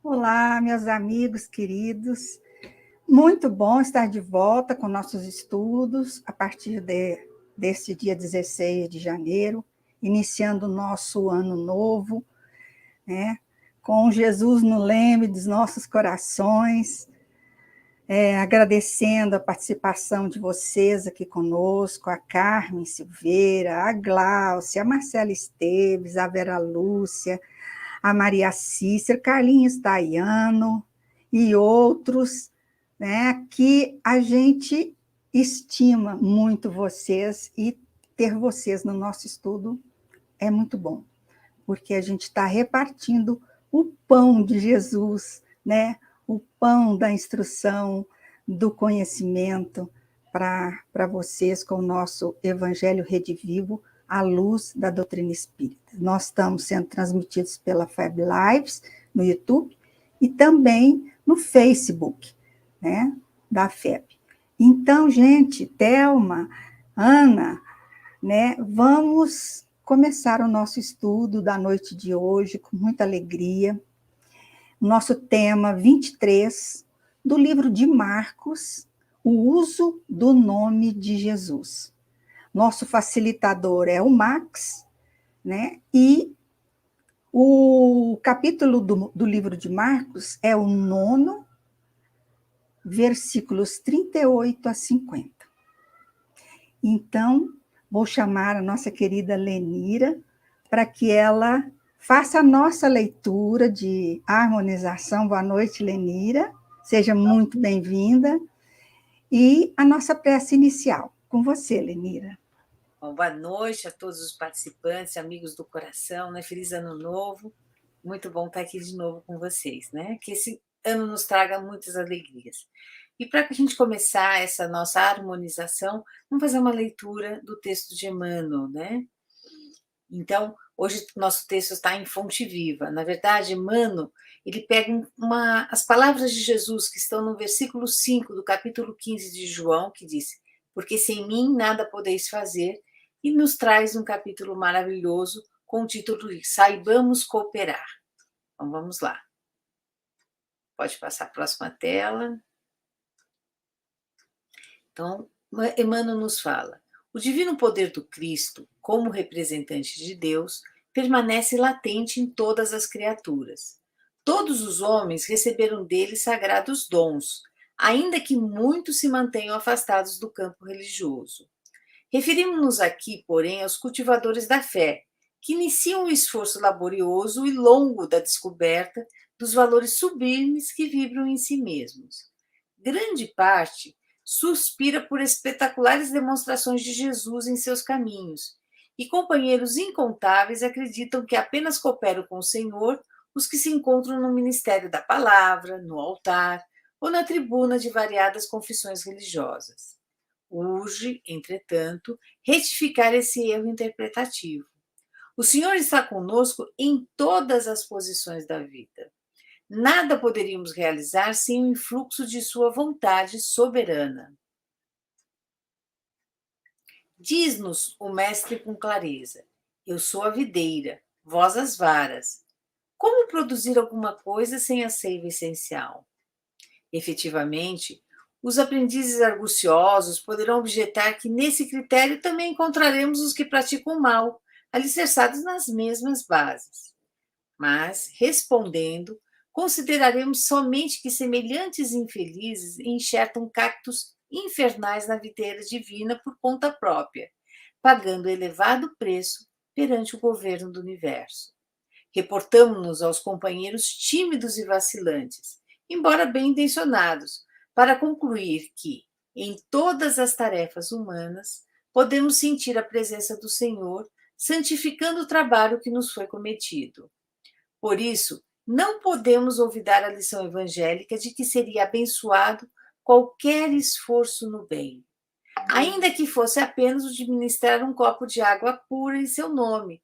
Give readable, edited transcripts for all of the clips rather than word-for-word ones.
Olá, meus amigos queridos. Muito bom estar de volta com nossos estudos a partir deste dia 16 de janeiro, iniciando o nosso ano novo, né? Com Jesus no leme dos nossos corações, agradecendo a participação de vocês aqui conosco, a Carmen Silveira, a Gláucia, a Marcela Esteves, a Vera Lúcia, a Maria Cícera, Carlinhos Daiano e outros, né, que a gente estima muito vocês e ter vocês no nosso estudo é muito bom, porque a gente está repartindo o pão de Jesus, né, o pão da instrução, do conhecimento para vocês com o nosso Evangelho Redivivo, à luz da doutrina espírita. Nós estamos sendo transmitidos pela Fab Lives, no YouTube, e também no Facebook, né, da FEB. Então, gente, Thelma, Ana, né, vamos começar o nosso estudo da noite de hoje com muita alegria. Nosso tema 23 do livro de Marcos, o uso do nome de Jesus. Nosso facilitador é o Max, né? E o capítulo do livro de Marcos é o 9, versículos 38 a 50. Então, vou chamar a nossa querida Lenira para que ela faça a nossa leitura de harmonização. Boa noite, Lenira. Seja muito bem-vinda. E a nossa prece inicial. Com você, Lenira. Bom, boa noite a todos os participantes, amigos do coração, né? Feliz ano novo. Muito bom estar aqui de novo com vocês, né? Que esse ano nos traga muitas alegrias. E para que a gente começar essa nossa harmonização, vamos fazer uma leitura do texto de Emmanuel, né? Então, hoje nosso texto está em fonte viva. Na verdade, Emmanuel, ele pega as palavras de Jesus que estão no versículo 5 do capítulo 15 de João, que diz: porque sem mim nada podeis fazer, e nos traz um capítulo maravilhoso com o título de Saibamos Cooperar. Então, vamos lá. Pode passar a próxima tela. Então, Emmanuel nos fala: o divino poder do Cristo, como representante de Deus, permanece latente em todas as criaturas. Todos os homens receberam dele sagrados dons, ainda que muitos se mantenham afastados do campo religioso. Referimos-nos aqui, porém, aos cultivadores da fé, que iniciam o esforço laborioso e longo da descoberta dos valores sublimes que vibram em si mesmos. Grande parte suspira por espetaculares demonstrações de Jesus em seus caminhos, e companheiros incontáveis acreditam que apenas cooperam com o Senhor os que se encontram no ministério da palavra, no altar ou na tribuna de variadas confissões religiosas. Urge, entretanto, retificar esse erro interpretativo. O Senhor está conosco em todas as posições da vida. Nada poderíamos realizar sem o influxo de sua vontade soberana. Diz-nos o Mestre com clareza: eu sou a videira, vós as varas. Como produzir alguma coisa sem a seiva essencial? Efetivamente, os aprendizes arguciosos poderão objetar que nesse critério também encontraremos os que praticam o mal, alicerçados nas mesmas bases. Mas, respondendo, consideraremos somente que semelhantes infelizes enxertam cactos infernais na videira divina por conta própria, pagando elevado preço perante o governo do universo. Reportamo-nos aos companheiros tímidos e vacilantes, embora bem intencionados, para concluir que, em todas as tarefas humanas, podemos sentir a presença do Senhor, santificando o trabalho que nos foi cometido. Por isso, não podemos olvidar a lição evangélica de que seria abençoado qualquer esforço no bem, ainda que fosse apenas o de ministrar um copo de água pura em seu nome,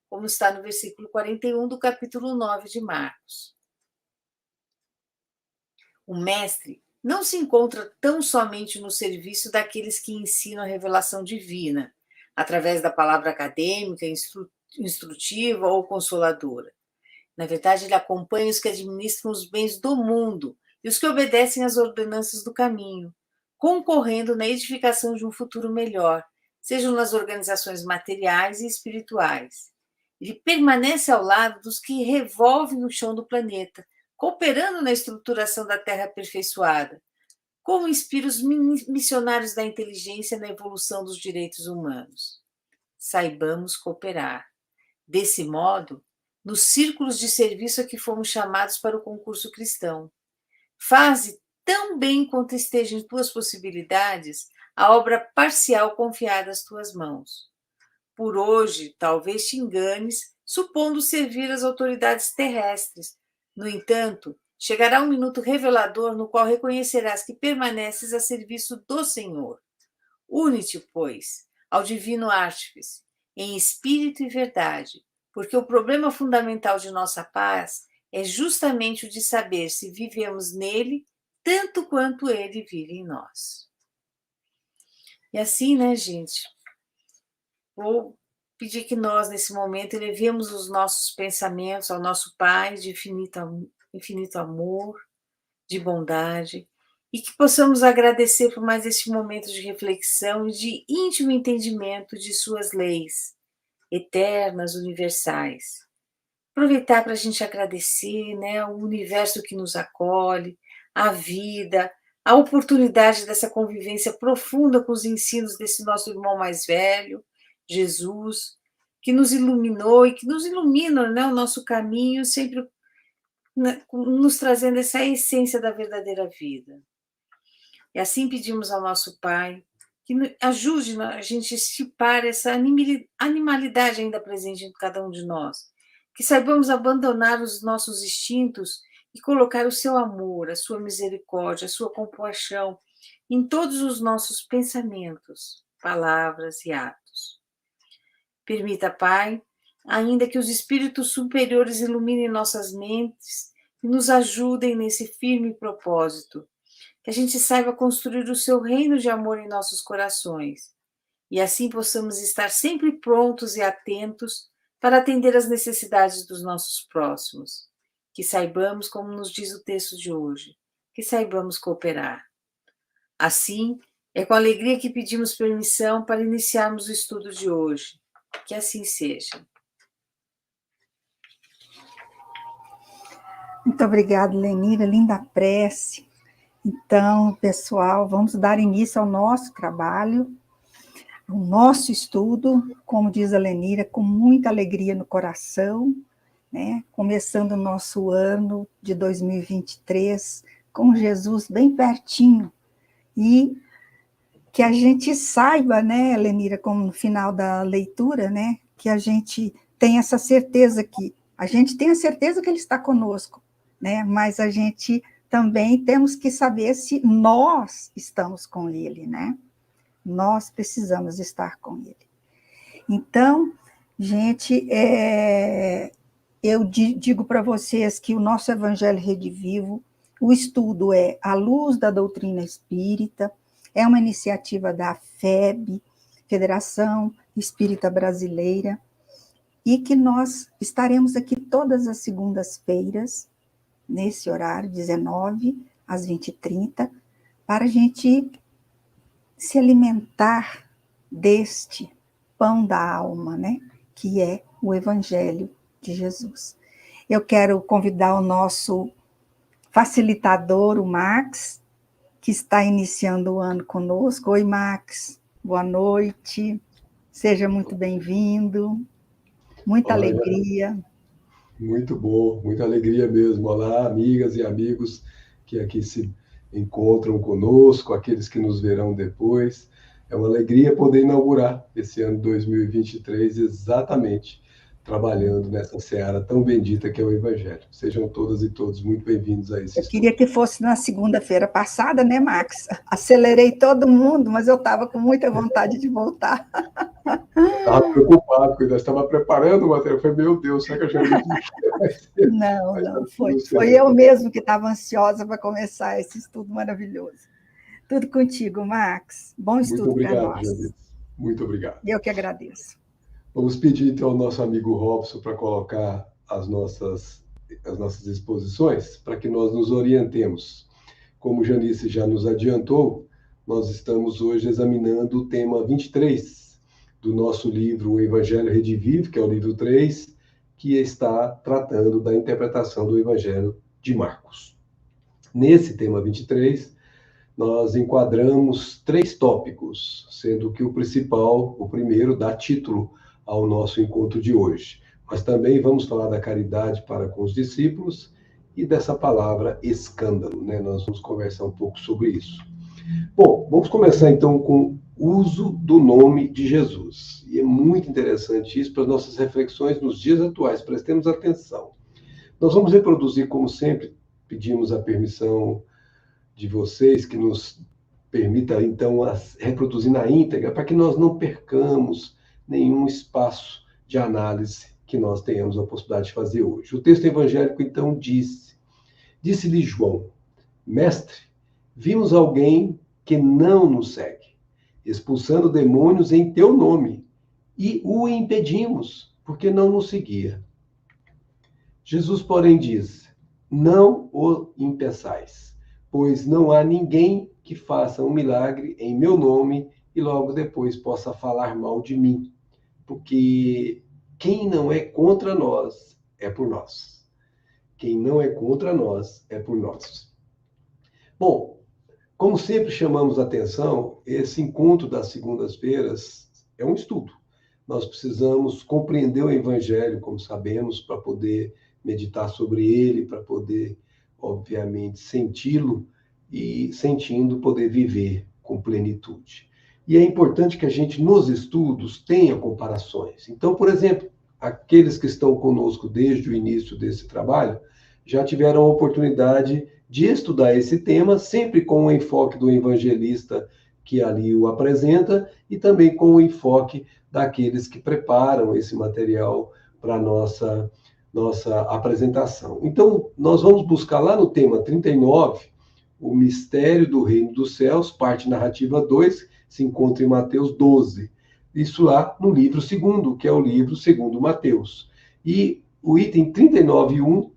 como está no versículo 41 do capítulo 9 de Marcos. O mestre não se encontra tão somente no serviço daqueles que ensinam a revelação divina, através da palavra acadêmica, instrutiva ou consoladora. Na verdade, ele acompanha os que administram os bens do mundo e os que obedecem às ordenanças do caminho, concorrendo na edificação de um futuro melhor, sejam nas organizações materiais e espirituais. Ele permanece ao lado dos que revolvem o chão do planeta, cooperando na estruturação da Terra aperfeiçoada, como inspira os missionários da inteligência na evolução dos direitos humanos. Saibamos cooperar. Desse modo, nos círculos de serviço a que fomos chamados para o concurso cristão. Faze tão bem quanto esteja em tuas possibilidades a obra parcial confiada às tuas mãos. Por hoje, talvez te enganes, supondo servir as autoridades terrestres. No entanto, chegará um minuto revelador no qual reconhecerás que permaneces a serviço do Senhor. Une-te, pois, ao Divino Artífice, em espírito e verdade, porque o problema fundamental de nossa paz é justamente o de saber se vivemos nele tanto quanto ele vive em nós. E assim, né, gente? Vou pedir que nós, nesse momento, elevemos os nossos pensamentos ao nosso Pai de infinito amor, de bondade, e que possamos agradecer por mais este momento de reflexão e de íntimo entendimento de suas leis, eternas, universais. Aproveitar para a gente agradecer, né, o universo que nos acolhe, a vida, a oportunidade dessa convivência profunda com os ensinos desse nosso irmão mais velho, Jesus, que nos iluminou e que nos ilumina, né, o nosso caminho, sempre, né, nos trazendo essa essência da verdadeira vida. E assim pedimos ao nosso Pai que ajude a gente a estipar essa animalidade ainda presente em cada um de nós, que saibamos abandonar os nossos instintos e colocar o seu amor, a sua misericórdia, a sua compaixão em todos os nossos pensamentos, palavras e atos. Permita, Pai, ainda que os espíritos superiores iluminem nossas mentes e nos ajudem nesse firme propósito, que a gente saiba construir o seu reino de amor em nossos corações, e assim possamos estar sempre prontos e atentos para atender às necessidades dos nossos próximos. Que saibamos, como nos diz o texto de hoje, que saibamos cooperar. Assim, é com alegria que pedimos permissão para iniciarmos o estudo de hoje. Que assim seja. Muito obrigada, Lenira, linda prece. Então, pessoal, vamos dar início ao nosso trabalho, ao nosso estudo, como diz a Lenira, com muita alegria no coração, né? Começando o nosso ano de 2023, com Jesus bem pertinho, e que a gente saiba, né, Lenira, como no final da leitura, né, que a gente tem essa certeza que, a gente tem a certeza que Ele está conosco, né, mas a gente também temos que saber se nós estamos com Ele, né? Nós precisamos estar com Ele. Então, gente, eu digo para vocês que o nosso Evangelho Rede Vivo, o estudo é à luz da doutrina espírita, é uma iniciativa da FEB, Federação Espírita Brasileira, e que nós estaremos aqui todas as segundas-feiras, nesse horário, 19 às 20h30, para a gente se alimentar deste pão da alma, né? Que é o Evangelho de Jesus. Eu quero convidar o nosso facilitador, o Max, que está iniciando o ano conosco. Oi, Max, boa noite, seja muito bem-vindo, muita Olá, alegria. muito bom, muita alegria mesmo. Olá, amigas e amigos que aqui se encontram conosco, aqueles que nos verão depois. É uma alegria poder inaugurar esse ano 2023 exatamente trabalhando nessa seara tão bendita que é o Evangelho. Sejam todas e todos muito bem-vindos a esse Eu estudo. queria que fosse na segunda-feira passada, né, Max? Acelerei todo mundo, mas eu estava com muita vontade de voltar. Eu estava preocupado, porque nós estávamos preparando o material. Eu falei, meu Deus, será que a Janice vai ser? Não, Mas tá não, tudo foi certo. eu mesmo que estava ansiosa para começar esse estudo maravilhoso. Tudo contigo, Max. Bom Muito estudo para obrigado, nós. Janice. Muito obrigado. Eu que agradeço. Vamos pedir, então, ao nosso amigo Robson para colocar as nossas exposições, para que nós nos orientemos. Como Janice já nos adiantou, nós estamos hoje examinando o tema 23 do nosso livro O Evangelho Redivivo, que é o livro 3, que está tratando da interpretação do Evangelho de Marcos. Nesse tema 23, nós enquadramos 3 tópicos, sendo que o principal, o primeiro, dá título ao nosso encontro de hoje. Mas também vamos falar da caridade para com os discípulos e dessa palavra escândalo, né? Nós vamos conversar um pouco sobre isso. Bom, vamos começar então com o uso do nome de Jesus. E é muito interessante isso para as nossas reflexões nos dias atuais. Prestemos atenção. Nós vamos reproduzir, como sempre, pedimos a permissão de vocês que nos permita, então, reproduzir na íntegra, para que nós não percamos nenhum espaço de análise que nós tenhamos a possibilidade de fazer hoje. O texto evangélico, então, disse-lhe João, mestre, vimos alguém que não nos segue, expulsando demônios em teu nome, e o impedimos, porque não nos seguia. Jesus, porém, diz, não o impeçais, pois não há ninguém que faça um milagre em meu nome e logo depois possa falar mal de mim, porque quem não é contra nós é por nós. Quem não é contra nós é por nós. Bom, como sempre chamamos a atenção, esse encontro das segundas-feiras é um estudo. Nós precisamos compreender o Evangelho, como sabemos, para poder meditar sobre ele, para poder, obviamente, senti-lo e, sentindo, poder viver com plenitude. E é importante que a gente, nos estudos, tenha comparações. Então, por exemplo, aqueles que estão conosco desde o início desse trabalho já tiveram a oportunidade de estudar esse tema, sempre com o enfoque do evangelista que ali o apresenta e também com o enfoque daqueles que preparam esse material para a nossa apresentação. Então, nós vamos buscar lá no tema 39, o mistério do reino dos céus, parte narrativa 2, se encontra em Mateus 12. Isso lá no livro 2º, que é o livro segundo Mateus. E o item 39.1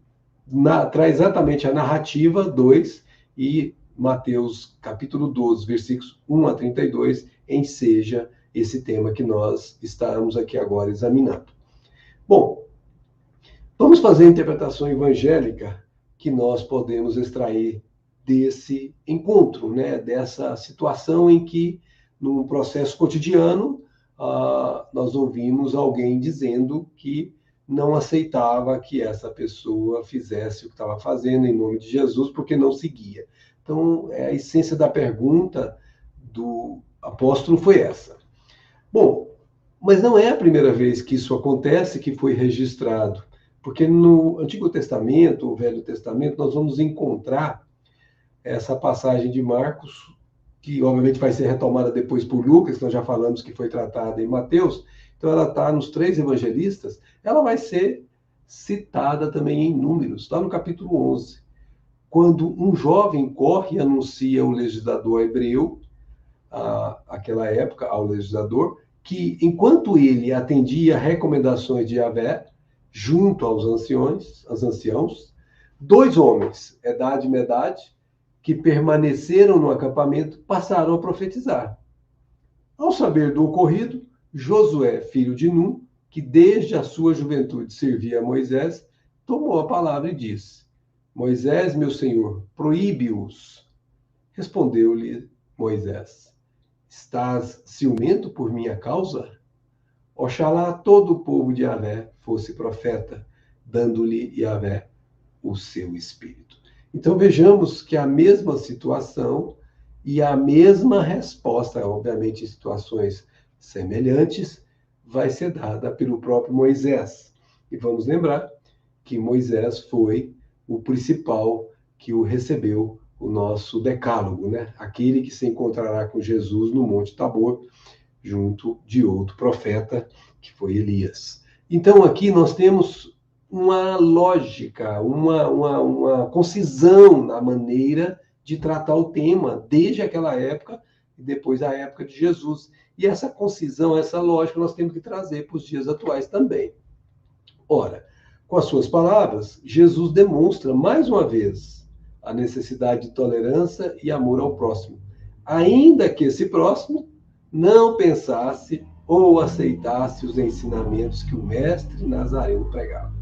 traz exatamente a narrativa 2 e Mateus capítulo 12, versículos 1 a 32, enseja esse tema que nós estamos aqui agora examinando. Bom, vamos fazer a interpretação evangélica que nós podemos extrair desse encontro, né? Dessa situação em que, num processo cotidiano, nós ouvimos alguém dizendo que não aceitava que essa pessoa fizesse o que estava fazendo em nome de Jesus, porque não seguia. Então, a essência da pergunta do apóstolo foi essa. Bom, mas não é a primeira vez que isso acontece, que foi registrado, porque no Antigo Testamento, o Velho Testamento, nós vamos encontrar essa passagem de Marcos, que obviamente vai ser retomada depois por Lucas, nós já falamos que foi tratada em Mateus, então ela está nos 3 evangelistas, ela vai ser citada também em Números, lá no capítulo 11, quando um jovem corre e anuncia ao legislador hebreu, àquela época, ao legislador, que enquanto ele atendia recomendações de Yahvé, junto aos anciãos, 2 homens, Edad e Medad, que permaneceram no acampamento, passaram a profetizar. Ao saber do ocorrido, Josué, filho de Num, que desde a sua juventude servia a Moisés, tomou a palavra e disse, Moisés, meu senhor, proíbe-os. Respondeu-lhe Moisés, estás ciumento por minha causa? Oxalá todo o povo de Yahvé fosse profeta, dando-lhe Yahvé o seu espírito. Então vejamos que a mesma situação e a mesma resposta, obviamente em situações semelhantes, vai ser dada pelo próprio Moisés. E vamos lembrar que Moisés foi o principal que o recebeu, o nosso decálogo, né? Aquele que se encontrará com Jesus no Monte Tabor, junto de outro profeta, que foi Elias. Então, aqui nós temos uma lógica, uma concisão na maneira de tratar o tema, desde aquela época e depois a época de Jesus. E essa concisão, essa lógica, nós temos que trazer para os dias atuais também. Ora, com as suas palavras, Jesus demonstra, mais uma vez, a necessidade de tolerância e amor ao próximo, ainda que esse próximo não pensasse ou aceitasse os ensinamentos que o mestre Nazareno pregava.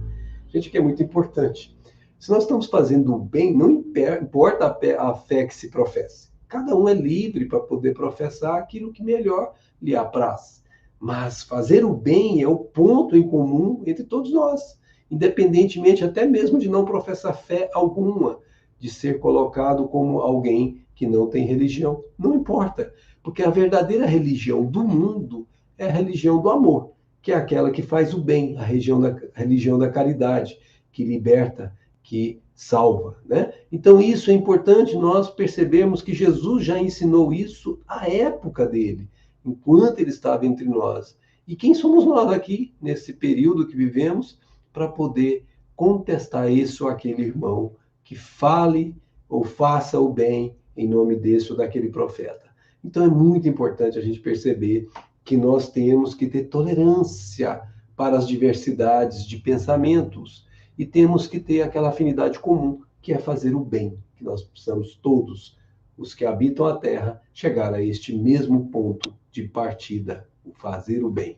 Gente, que é muito importante. Se nós estamos fazendo o bem, não importa a fé que se professe. Cada um é livre para poder professar aquilo que melhor lhe apraz. Mas fazer o bem é o ponto em comum entre todos nós, independentemente até mesmo de não professar fé alguma, de ser colocado como alguém que não tem religião. Não importa, porque a verdadeira religião do mundo é a religião do amor, que é aquela que faz o bem, a religião da caridade, que liberta, que salva, né? Então isso é importante nós percebermos que Jesus já ensinou isso à época dele, enquanto ele estava entre nós. E quem somos nós aqui, nesse período que vivemos, para poder contestar isso ou aquele irmão que fale ou faça o bem em nome desse ou daquele profeta? Então é muito importante a gente perceber que nós temos que ter tolerância para as diversidades de pensamentos e temos que ter aquela afinidade comum, que é fazer o bem, que nós precisamos todos, os que habitam a terra, chegar a este mesmo ponto de partida, o fazer o bem.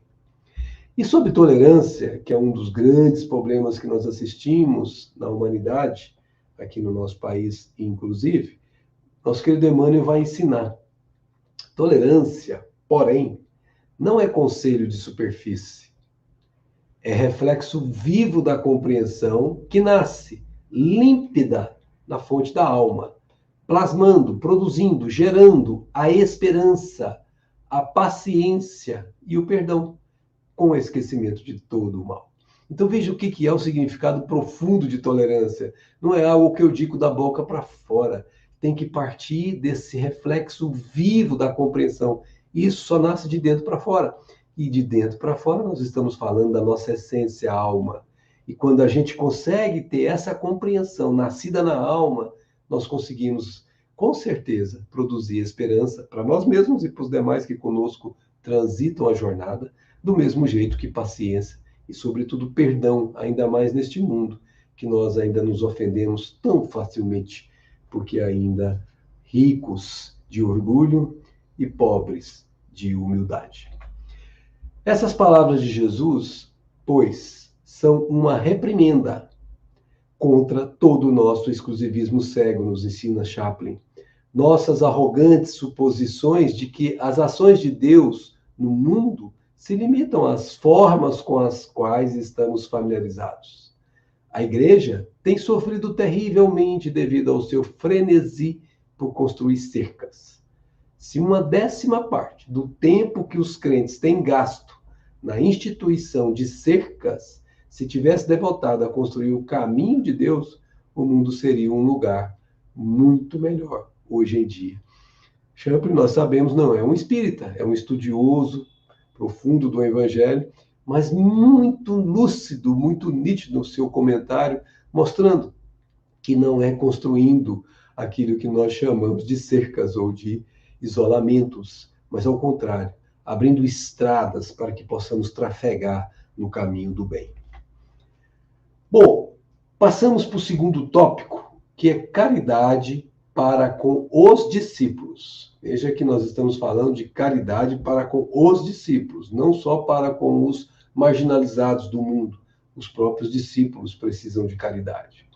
E sobre tolerância, que é um dos grandes problemas que nós assistimos na humanidade, aqui no nosso país inclusive, nosso querido Emmanuel vai ensinar. Tolerância, porém, não é conselho de superfície. É reflexo vivo da compreensão que nasce límpida na fonte da alma, plasmando, produzindo, gerando a esperança, a paciência e o perdão, com o esquecimento de todo o mal. Então veja o que é o significado profundo de tolerância. Não é algo que eu digo da boca para fora. Tem que partir desse reflexo vivo da compreensão. Isso só nasce de dentro para fora. E de dentro para fora nós estamos falando da nossa essência, a alma. E quando a gente consegue ter essa compreensão nascida na alma, nós conseguimos, com certeza, produzir esperança para nós mesmos e para os demais que conosco transitam a jornada, do mesmo jeito que paciência e, sobretudo, perdão, ainda mais neste mundo, que nós ainda nos ofendemos tão facilmente, porque ainda ricos de orgulho e pobres de humildade. Essas palavras de Jesus, pois, são uma reprimenda contra todo o nosso exclusivismo cego, nos ensina Chaplin. Nossas arrogantes suposições de que as ações de Deus no mundo se limitam às formas com as quais estamos familiarizados. A Igreja tem sofrido terrivelmente devido ao seu frenesi por construir cercas. Se 1/10 do tempo que os crentes têm gasto na instituição de cercas, se tivesse devotado a construir o caminho de Deus, o mundo seria um lugar muito melhor hoje em dia. Chaplin, nós sabemos, não é um espírita, é um estudioso profundo do Evangelho, mas muito lúcido, muito nítido no seu comentário, mostrando que não é construindo aquilo que nós chamamos de cercas ou de isolamentos, mas ao contrário, abrindo estradas para que possamos trafegar no caminho do bem. Bom, passamos para o segundo tópico, que é caridade para com os discípulos. Veja que nós estamos falando de caridade para com os discípulos, não só para com os marginalizados do mundo. Os próprios discípulos precisam de caridade.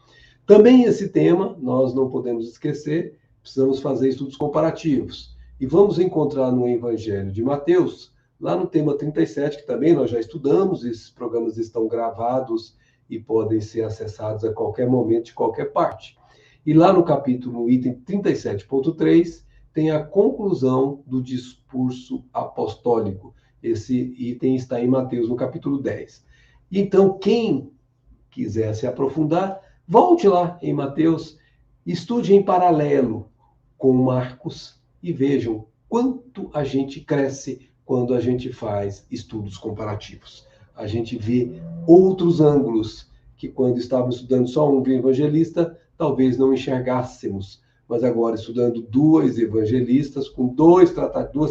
Também esse tema, nós não podemos esquecer, precisamos fazer estudos comparativos. E vamos encontrar no Evangelho de Mateus, lá no tema 37, que também nós já estudamos, esses programas estão gravados e podem ser acessados a qualquer momento, de qualquer parte. E lá no capítulo, item 37.3, tem a conclusão do discurso apostólico. Esse item está em Mateus, no capítulo 10. Então, quem quiser se aprofundar, volte lá em Mateus, estude em paralelo com Marcos e vejam quanto a gente cresce quando a gente faz estudos comparativos. A gente vê outros ângulos que, quando estávamos estudando só um evangelista, talvez não enxergássemos. Mas agora, estudando dois evangelistas, com duas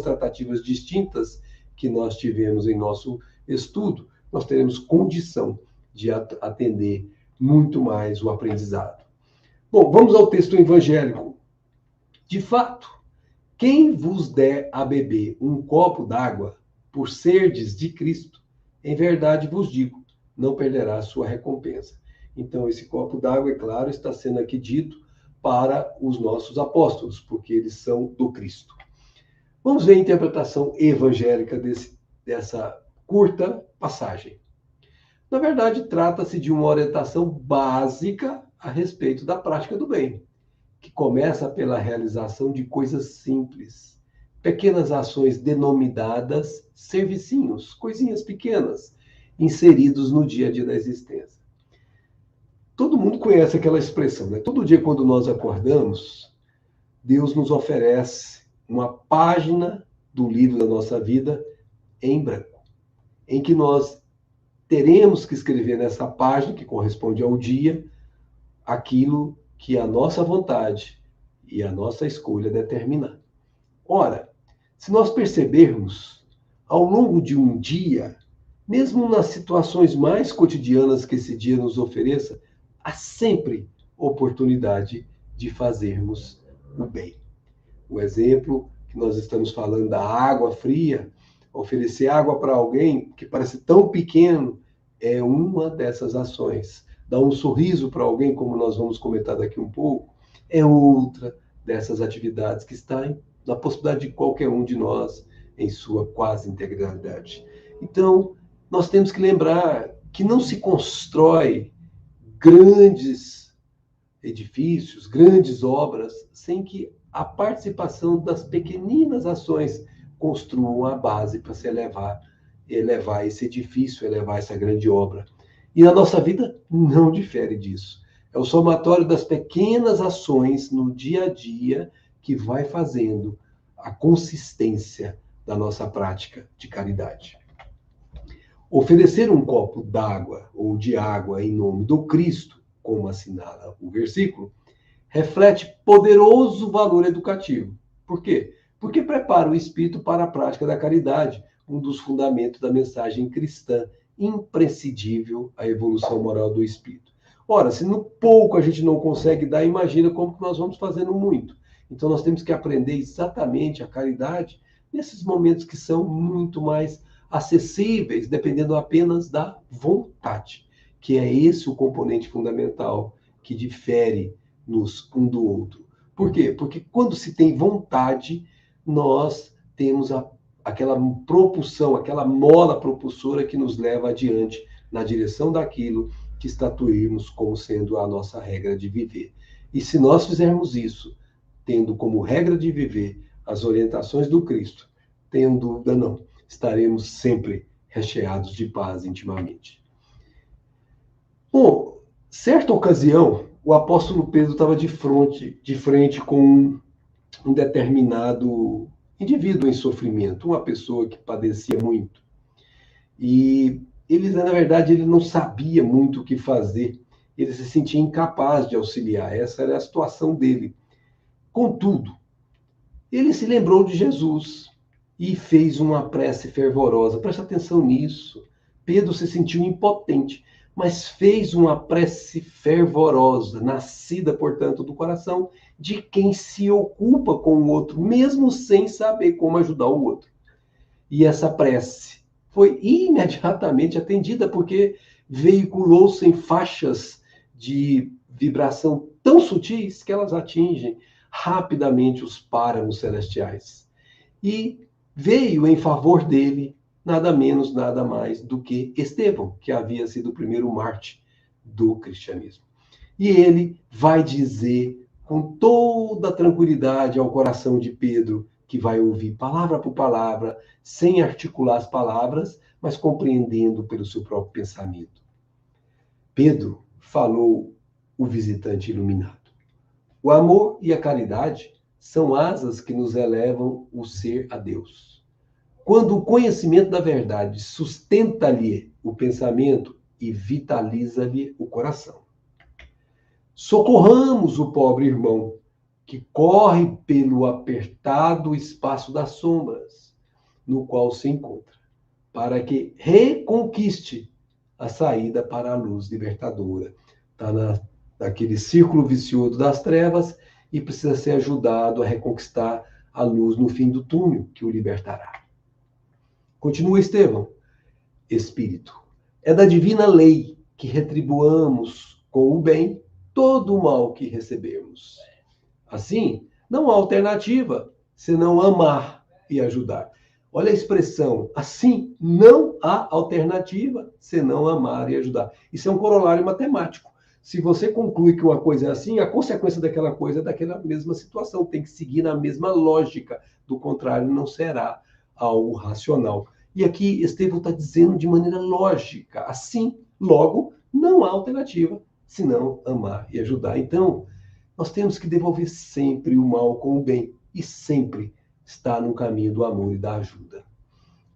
tratativas distintas que nós tivemos em nosso estudo, nós teremos condição de atender muito mais o aprendizado. Bom, vamos ao texto evangélico. De fato, quem vos der a beber um copo d'água, por serdes de Cristo, em verdade vos digo, não perderá a sua recompensa. Então, esse copo d'água, é claro, está sendo aqui dito para os nossos apóstolos, porque eles são do Cristo. Vamos ver a interpretação evangélica dessa curta passagem. Na verdade, trata-se de uma orientação básica a respeito da prática do bem, que começa pela realização de coisas simples, pequenas ações denominadas servicinhos, coisinhas pequenas, inseridos no dia a dia da existência. Todo mundo conhece aquela expressão, né? Todo dia, quando nós acordamos, Deus nos oferece uma página do livro da nossa vida em branco, em que nós teremos que escrever nessa página, que corresponde ao dia, aquilo que a nossa vontade e a nossa escolha determinar. Ora, se nós percebermos, ao longo de um dia, mesmo nas situações mais cotidianas que esse dia nos ofereça, há sempre oportunidade de fazermos o bem. O exemplo que nós estamos falando da água fria, oferecer água para alguém que parece tão pequeno, é uma dessas ações. Dar um sorriso para alguém, como nós vamos comentar daqui um pouco, é outra dessas atividades que está na possibilidade de qualquer um de nós em sua quase integralidade. Então, nós temos que lembrar que não se constrói grandes edifícios, grandes obras, sem que a participação das pequeninas ações construam a base para se elevar esse edifício, elevar essa grande obra. E a nossa vida não difere disso. É o somatório das pequenas ações no dia a dia que vai fazendo a consistência da nossa prática de caridade. Oferecer um copo d'água ou de água em nome do Cristo, como assinala o versículo, reflete poderoso valor educativo. Por quê? Porque prepara o espírito para a prática da caridade, um dos fundamentos da mensagem cristã, imprescindível à evolução moral do espírito. Ora, se no pouco a gente não consegue dar, imagina como que nós vamos fazendo muito. Então nós temos que aprender exatamente a caridade nesses momentos que são muito mais acessíveis, dependendo apenas da vontade, que é esse o componente fundamental que difere-nos um do outro. Por quê? Porque quando se tem vontade, nós temos aquela propulsão, aquela mola propulsora que nos leva adiante na direção daquilo que estatuímos como sendo a nossa regra de viver. E se nós fizermos isso, tendo como regra de viver as orientações do Cristo, tenham dúvida não, estaremos sempre recheados de paz intimamente. Bom, certa ocasião, o apóstolo Pedro estava de frente com um determinado indivíduo em sofrimento, uma pessoa que padecia muito. E ele, na verdade, ele não sabia muito o que fazer. Ele se sentia incapaz de auxiliar. Essa era a situação dele. Contudo, ele se lembrou de Jesus e fez uma prece fervorosa. Preste atenção nisso. Pedro se sentiu impotente, mas fez uma prece fervorosa, nascida, portanto, do coração de quem se ocupa com o outro, mesmo sem saber como ajudar o outro. E essa prece foi imediatamente atendida, porque veiculou-se em faixas de vibração tão sutis que elas atingem rapidamente os páramos celestiais. E veio em favor dele nada menos, nada mais do que Estevão, que havia sido o primeiro mártir do cristianismo. E ele vai dizer com toda a tranquilidade ao coração de Pedro, que vai ouvir palavra por palavra, sem articular as palavras, mas compreendendo pelo seu próprio pensamento. Pedro, falou o visitante iluminado, o amor e a caridade são asas que nos elevam o ser a Deus. quando o conhecimento da verdade sustenta-lhe o pensamento e vitaliza-lhe o coração. Socorramos o pobre irmão que corre pelo apertado espaço das sombras no qual se encontra, para que reconquiste a saída para a luz libertadora. Está naquele círculo vicioso das trevas e precisa ser ajudado a reconquistar a luz no fim do túnel que o libertará. Continua Estevão. Espírito, é da divina lei que retribuamos com o bem todo o mal que recebemos. Assim, não há alternativa senão amar e ajudar. Olha a expressão, assim, não há alternativa senão amar e ajudar. Isso é um corolário matemático. Se você conclui que uma coisa é assim, a consequência daquela coisa é daquela mesma situação, tem que seguir na mesma lógica, do contrário, não será algo racional. E aqui Estevão está dizendo de maneira lógica, assim, logo, não há alternativa senão amar e ajudar. Então, nós temos que devolver sempre o mal com o bem e sempre estar no caminho do amor e da ajuda.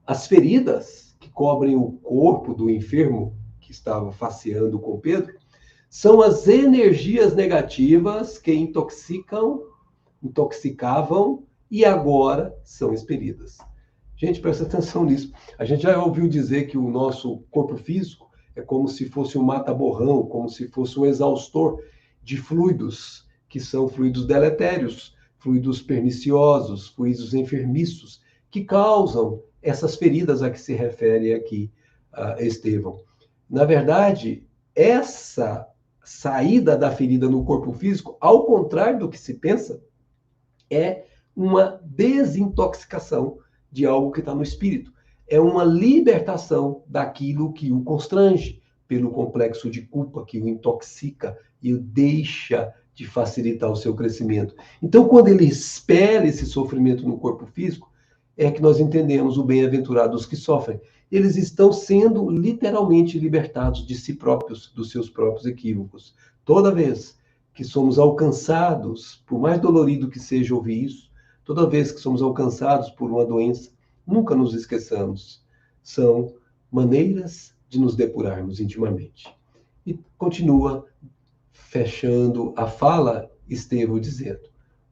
As feridas que cobrem o corpo do enfermo que estava faceando com Pedro são as energias negativas que intoxicavam e agora são expelidas. Gente, presta atenção nisso. A gente já ouviu dizer que o nosso corpo físico é como se fosse um mata-borrão, como se fosse um exaustor de fluidos, que são fluidos deletérios, fluidos perniciosos, fluidos enfermiços, que causam essas feridas a que se refere aqui Estevão. Na verdade, essa saída da ferida no corpo físico, ao contrário do que se pensa, é uma desintoxicação de algo que está no espírito. É uma libertação daquilo que o constrange pelo complexo de culpa, que o intoxica e o deixa de facilitar o seu crescimento. Então, quando ele expele esse sofrimento no corpo físico, é que nós entendemos o bem-aventurados que sofrem. Eles estão sendo literalmente libertados de si próprios, dos seus próprios equívocos. Toda vez que somos alcançados, por mais dolorido que seja ouvir isso, toda vez que somos alcançados por uma doença, nunca nos esqueçamos. São maneiras de nos depurarmos intimamente. E continua fechando a fala, Estevão dizendo: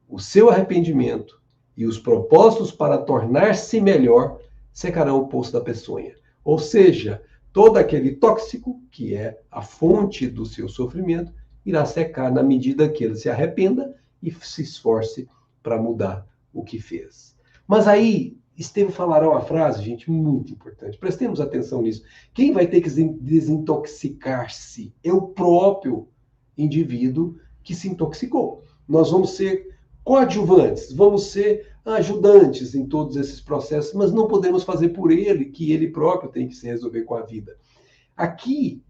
o seu arrependimento e os propósitos para tornar-se melhor secarão o poço da peçonha. Ou seja, todo aquele tóxico, que é a fonte do seu sofrimento, irá secar na medida que ele se arrependa e se esforce para mudar o que fez. Mas aí, Estevão falará uma frase, gente, muito importante. Prestemos atenção nisso. Quem vai ter que desintoxicar-se é o próprio indivíduo que se intoxicou. Nós vamos ser coadjuvantes, vamos ser ajudantes em todos esses processos, mas não podemos fazer por ele, que ele próprio tem que se resolver com a vida. Aqui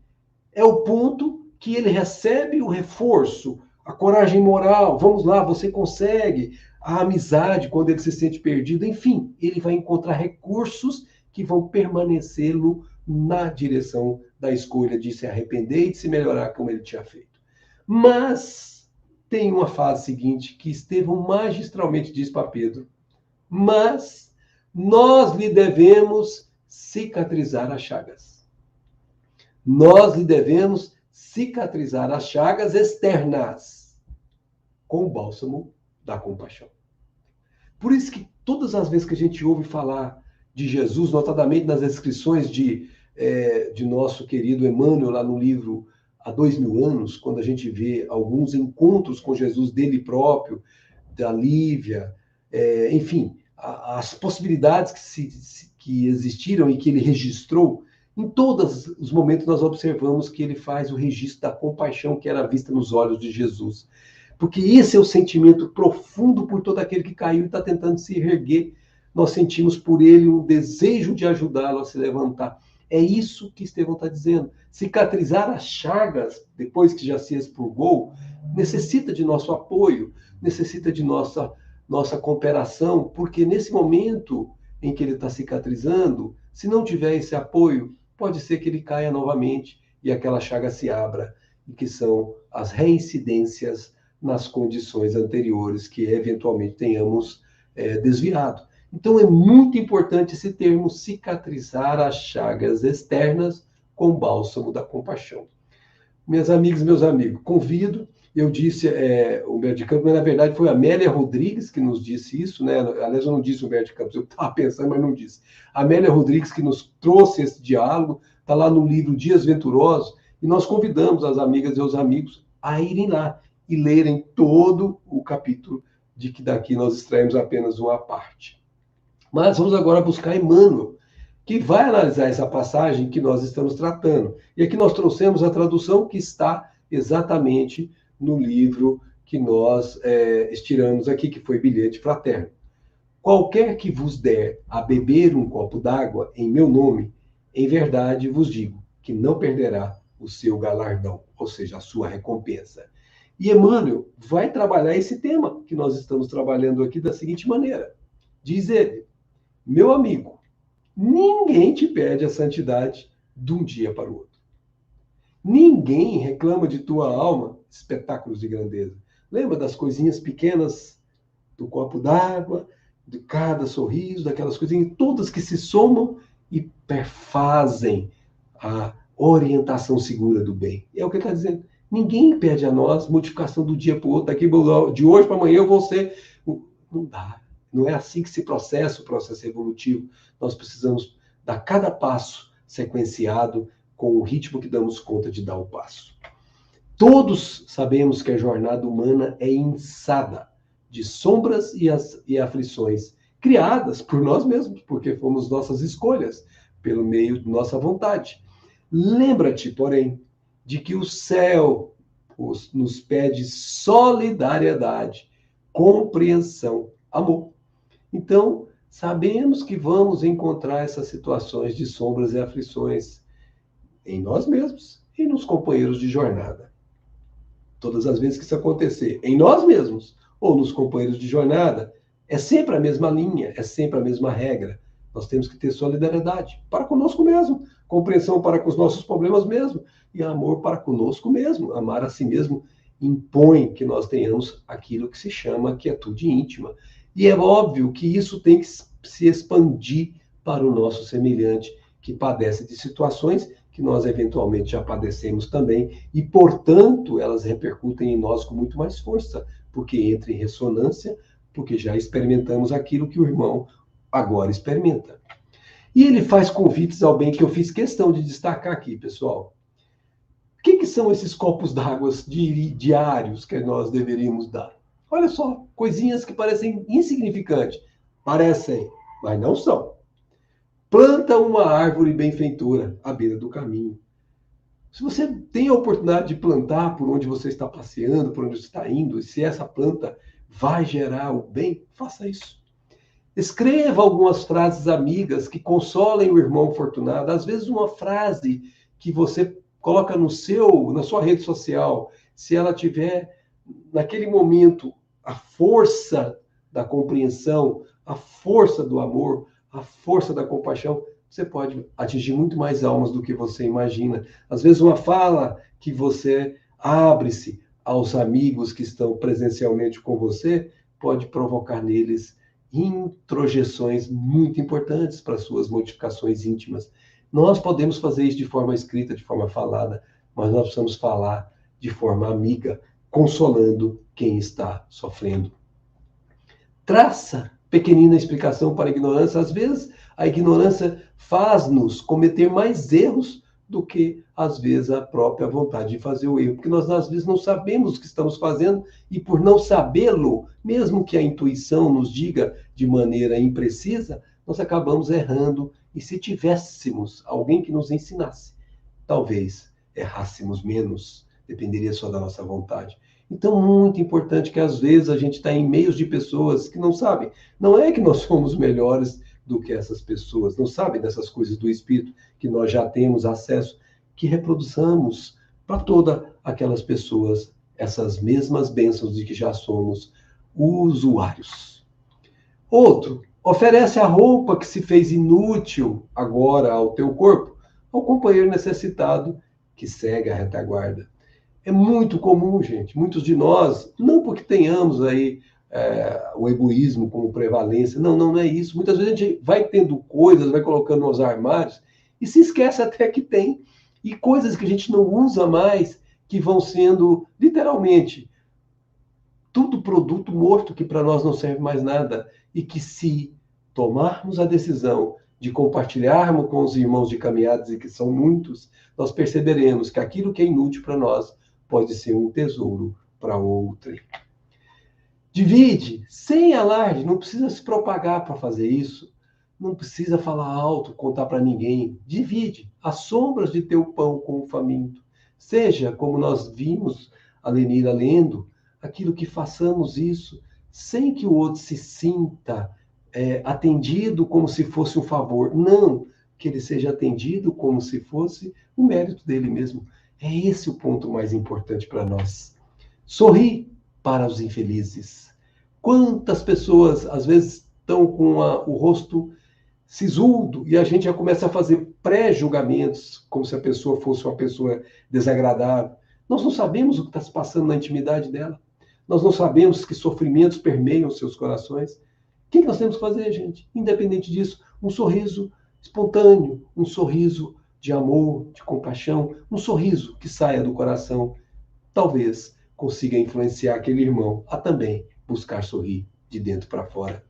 é o ponto que ele recebe o reforço, a coragem moral, vamos lá, você consegue, a amizade quando ele se sente perdido, enfim, ele vai encontrar recursos que vão permanecê-lo na direção da escolha de se arrepender e de se melhorar como ele tinha feito. Mas tem uma fase seguinte que Estevão magistralmente diz para Pedro: mas nós lhe devemos cicatrizar as chagas. Nós lhe devemos cicatrizar as chagas externas com o bálsamo da compaixão. Por isso que todas as vezes que a gente ouve falar de Jesus, notadamente nas descrições de nosso querido Emmanuel, lá no livro Há 2000 anos, quando a gente vê alguns encontros com Jesus dele próprio, da Lívia, enfim, as possibilidades que existiram e que ele registrou, em todos os momentos nós observamos que ele faz o registro da compaixão que era vista nos olhos de Jesus. Porque esse é o sentimento profundo por todo aquele que caiu e está tentando se erguer. Nós sentimos por ele um desejo de ajudá-lo a se levantar. É isso que Estevão está dizendo. Cicatrizar as chagas, depois que já se expurgou, necessita de nosso apoio, necessita de nossa cooperação, porque nesse momento em que ele está cicatrizando, se não tiver esse apoio, pode ser que ele caia novamente e aquela chaga se abra, e que são as reincidências nas condições anteriores que eventualmente tenhamos desviado. Então é muito importante esse termo cicatrizar as chagas externas com bálsamo da compaixão. Minhas amigas e meus amigos, convido, eu disse o Humberto de Campos, mas na verdade foi a Amélia Rodrigues que nos disse isso, né? Aliás, eu não disse o Humberto de Campos, eu estava pensando, mas não disse. A Amélia Rodrigues que nos trouxe esse diálogo, está lá no livro Dias Venturosos, e nós convidamos as amigas e os amigos a irem lá e lerem todo o capítulo, de que daqui nós extraímos apenas uma parte. Mas vamos agora buscar Emmanuel, que vai analisar essa passagem que nós estamos tratando. E aqui nós trouxemos a tradução que está exatamente no livro que nós estiramos aqui, que foi Bilhete Fraterno. Qualquer que vos der a beber um copo d'água em meu nome, em verdade vos digo que não perderá o seu galardão, ou seja, a sua recompensa. E Emmanuel vai trabalhar esse tema que nós estamos trabalhando aqui da seguinte maneira. Diz ele, meu amigo, ninguém te pede a santidade de um dia para o outro. Ninguém reclama de tua alma espetáculos de grandeza. Lembra das coisinhas pequenas, do copo d'água, de cada sorriso, daquelas coisinhas, todas que se somam e perfazem a orientação segura do bem. É o que ele está dizendo. Ninguém pede a nós modificação do dia para o outro, daqui de hoje para amanhã eu vou ser... Não dá. Não é assim que se processa o processo evolutivo. Nós precisamos dar cada passo sequenciado com o ritmo que damos conta de dar o passo. Todos sabemos que a jornada humana é insada de sombras e aflições criadas por nós mesmos, porque fomos nossas escolhas, pelo meio de nossa vontade. Lembra-te, porém, de que o céu nos pede solidariedade, compreensão, amor. Então, sabemos que vamos encontrar essas situações de sombras e aflições em nós mesmos e nos companheiros de jornada. Todas as vezes que isso acontecer em nós mesmos ou nos companheiros de jornada, é sempre a mesma linha, é sempre a mesma regra. Nós temos que ter solidariedade para conosco mesmo, compreensão para com os nossos problemas mesmo e amor para conosco mesmo. Amar a si mesmo impõe que nós tenhamos aquilo que se chama quietude íntima. E é óbvio que isso tem que se expandir para o nosso semelhante, que padece de situações que nós eventualmente já padecemos também, e, portanto, elas repercutem em nós com muito mais força, porque entra em ressonância, porque já experimentamos aquilo que o irmão agora experimenta. E ele faz convites ao bem que eu fiz questão de destacar aqui, pessoal. O que são esses copos d'água diários que nós deveríamos dar? Olha só, coisinhas que parecem insignificantes. Parecem, mas não são. Planta uma árvore benfeitora à beira do caminho. Se você tem a oportunidade de plantar por onde você está passeando, por onde você está indo, e se essa planta vai gerar o bem, faça isso. Escreva algumas frases amigas que consolem o irmão fortunado. Às vezes uma frase que você coloca na sua rede social, se ela tiver, naquele momento, a força da compreensão, a força do amor, a força da compaixão, você pode atingir muito mais almas do que você imagina. Às vezes uma fala que você abre-se aos amigos que estão presencialmente com você, pode provocar neles introjeções muito importantes para suas modificações íntimas. Nós podemos fazer isso de forma escrita, de forma falada, mas nós precisamos falar de forma amiga, consolando quem está sofrendo. Traça pequenina explicação para a ignorância. Às vezes, a ignorância faz-nos cometer mais erros do que, às vezes, a própria vontade de fazer o erro. Porque nós, às vezes, não sabemos o que estamos fazendo e, por não sabê-lo, mesmo que a intuição nos diga de maneira imprecisa, nós acabamos errando. E se tivéssemos alguém que nos ensinasse, talvez errássemos menos, dependeria só da nossa vontade. Então, muito importante que às vezes a gente está em meios de pessoas que não sabem. Não é que nós somos melhores do que essas pessoas, não sabem dessas coisas do Espírito que nós já temos acesso, que reproduzamos para todas aquelas pessoas essas mesmas bênçãos de que já somos usuários. Outro, oferece a roupa que se fez inútil agora ao teu corpo, ao companheiro necessitado que segue a retaguarda. É muito comum, gente, muitos de nós, não porque tenhamos aí o egoísmo como prevalência. Não, não é isso. Muitas vezes a gente vai tendo coisas, vai colocando nos armários e se esquece até que tem. E coisas que a gente não usa mais, que vão sendo, literalmente, tudo produto morto, que para nós não serve mais nada. E que se tomarmos a decisão de compartilharmos com os irmãos de caminhadas, e que são muitos, nós perceberemos que aquilo que é inútil para nós pode ser um tesouro para outro. Divide, sem alarde, não precisa se propagar para fazer isso, não precisa falar alto, contar para ninguém. Divide as sombras de teu pão com o faminto. Seja, como nós vimos a Lenira lendo, aquilo que façamos isso sem que o outro se sinta atendido como se fosse um favor. Não, que ele seja atendido como se fosse o mérito dele mesmo. É esse o ponto mais importante para nós. Sorri para os infelizes. Quantas pessoas, às vezes, estão com o rosto sisudo e a gente já começa a fazer pré-julgamentos, como se a pessoa fosse uma pessoa desagradável. Nós não sabemos o que está se passando na intimidade dela. Nós não sabemos que sofrimentos permeiam seus corações. O que nós temos que fazer, gente? Independente disso, um sorriso espontâneo, um sorriso de amor, de compaixão, um sorriso que saia do coração, talvez consiga influenciar aquele irmão a também buscar sorrir de dentro para fora.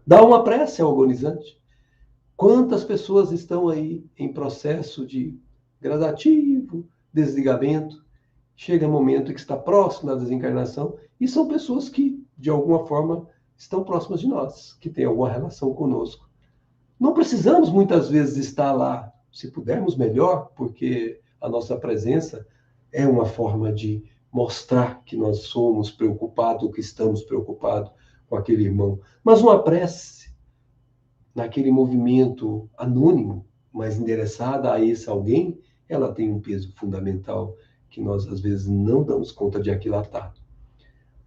Dá uma prece ao agonizante. Quantas pessoas estão aí em processo de gradativo desligamento? Chega um momento que está próximo da desencarnação e são pessoas que, de alguma forma, estão próximas de nós, que têm alguma relação conosco. Não precisamos, muitas vezes, estar lá. Se pudermos, melhor, porque a nossa presença é uma forma de mostrar que nós somos preocupados, que estamos preocupados com aquele irmão. Mas uma prece, naquele movimento anônimo, mas endereçada a esse alguém, ela tem um peso fundamental que nós, às vezes, não damos conta de aquilatar.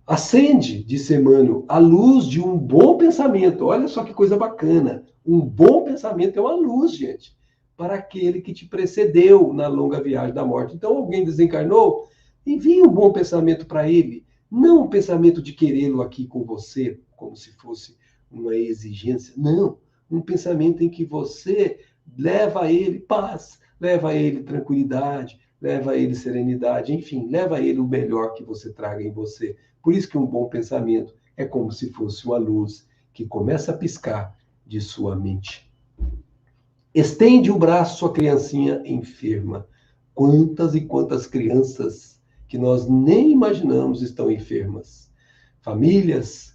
Acende, disse Emmanuel, a luz de um bom pensamento. Olha só que coisa bacana. Um bom pensamento é uma luz, gente, para aquele que te precedeu na longa viagem da morte. Então, alguém desencarnou, envie um bom pensamento para ele. Não um pensamento de querê-lo aqui com você, como se fosse uma exigência. Não, um pensamento em que você leva a ele paz, leva a ele tranquilidade, leva a ele serenidade, enfim, leva a ele o melhor que você traga em você. Por isso que um bom pensamento é como se fosse uma luz que começa a piscar de sua mente. Estende o braço à criancinha enferma. Quantas e quantas crianças que nós nem imaginamos estão enfermas. Famílias